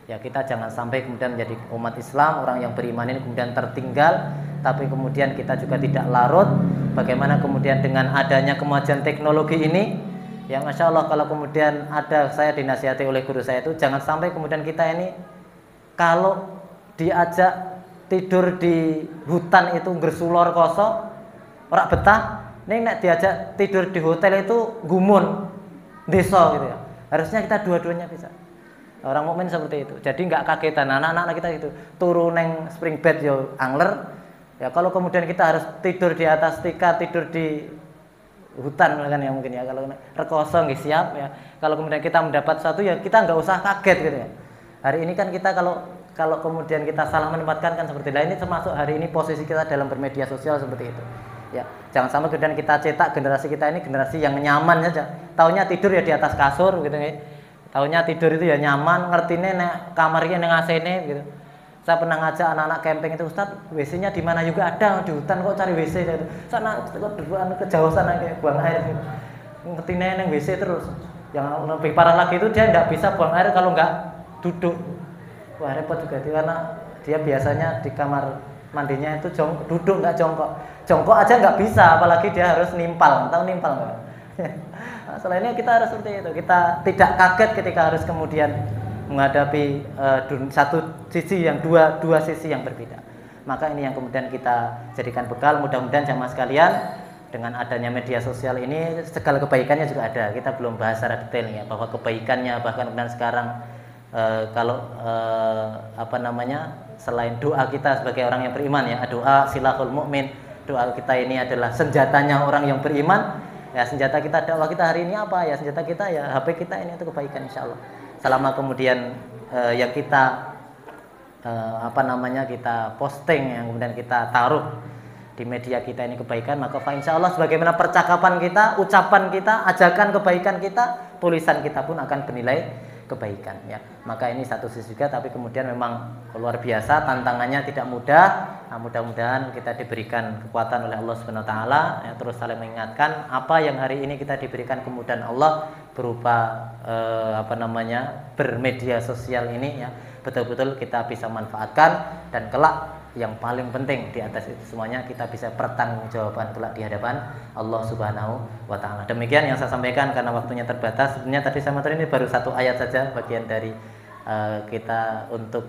Ya kita jangan sampai kemudian menjadi umat Islam, orang yang beriman ini kemudian tertinggal, tapi kemudian kita juga tidak larut. Bagaimana kemudian dengan adanya kemajuan teknologi ini, ya masya Allah, kalau kemudian ada, saya dinasihati oleh guru saya itu, jangan sampai kemudian kita ini kalau diajak tidur di hutan itu gersulor kosong, ora betah, nih nek diajak tidur di hotel itu gumun, desa gitu ya. Harusnya kita dua-duanya bisa. Orang mukmin seperti itu. Jadi nggak kagetan anak-anak kita gitu turun neng spring bed yo angler. Ya kalau kemudian kita harus tidur di atas tikar, tidur di hutan kan ya mungkin ya, kalau rekoso nggih siap ya. Kalau kemudian kita mendapat satu ya kita nggak usah kaget gitu ya. Hari ini kan kita kalau kemudian kita salah menempatkan kan seperti ini, termasuk hari ini posisi kita dalam bermedia sosial seperti itu. Ya, jangan sampai kemudian kita cetak generasi kita ini generasi yang nyaman saja. Taunya tidur ya di atas kasur gitu ya. Taunya tidur itu ya nyaman, ngertine nek kamarnya nang AC-ne gitu. Saya pernah ngajak anak-anak camping itu, Ustaz, WC-nya di mana juga ada di hutan kok cari WC gitu. Sana ke jauh sana kayak buang air gitu. Ngertine nang WC terus. Yang lebih parah lagi itu dia tidak bisa buang air kalau nggak duduk. Wah repot juga dia, karena dia biasanya di kamar mandinya itu duduk nggak jongkok. Jongkok aja nggak bisa, apalagi dia harus nimpal. Tahu nimpal nggak? Nah, selainnya kita harus seperti itu. Kita tidak kaget ketika harus kemudian menghadapi satu sisi yang dua sisi yang berbeda. Maka ini yang kemudian kita jadikan bekal. Mudah-mudahan jamaah sekalian, dengan adanya media sosial ini segala kebaikannya juga ada. Kita belum bahas secara detailnya bahwa kebaikannya, bahkan kemudian sekarang selain doa kita sebagai orang yang beriman ya, doa silahul mukmin, doa kita ini adalah senjatanya orang yang beriman. Ya senjata kita dakwah kita hari ini apa ya? Senjata kita ya HP kita ini untuk kebaikan insyaallah. Selama kemudian yang kita kita posting, yang kemudian kita taruh di media kita ini kebaikan, maka insyaallah sebagaimana percakapan kita, ucapan kita, ajakan kebaikan kita, tulisan kita pun akan bernilai kebaikan ya. Maka ini satu sisi juga, tapi kemudian memang luar biasa tantangannya, tidak mudah. Nah, mudah-mudahan kita diberikan kekuatan oleh Allah Subhanahu wa taala ya, terus saling mengingatkan apa yang hari ini kita diberikan kemudahan Allah berupa bermedia sosial ini ya, betul-betul kita bisa manfaatkan, dan kelak yang paling penting di atas itu semuanya kita bisa pertanggungjawaban kelak di hadapan Allah Subhanahu wa taala. Demikian yang saya sampaikan karena waktunya terbatas. Sebenarnya tadi saya materi ini baru satu ayat saja bagian dari kita untuk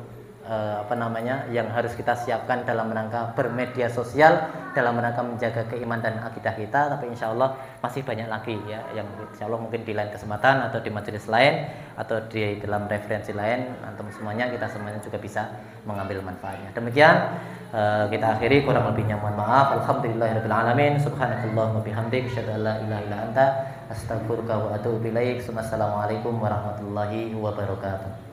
yang harus kita siapkan dalam rangka bermedia sosial, dalam rangka menjaga keimanan dan akidah kita. Tapi insya Allah masih banyak lagi ya, yang insya Allah mungkin di lain kesempatan atau di majelis lain atau di dalam referensi lain, antum semuanya kita semuanya juga bisa mengambil manfaatnya. Demikian kita akhiri, kurang lebihnya mohon maaf. Alhamdulillahirabbil alamin. Subhanakallahumma bihamdik, asyhadu an la ilaha illa anta, astaghfiruka wa atubu ilaik. Assalamualaikum warahmatullahi wabarakatuh.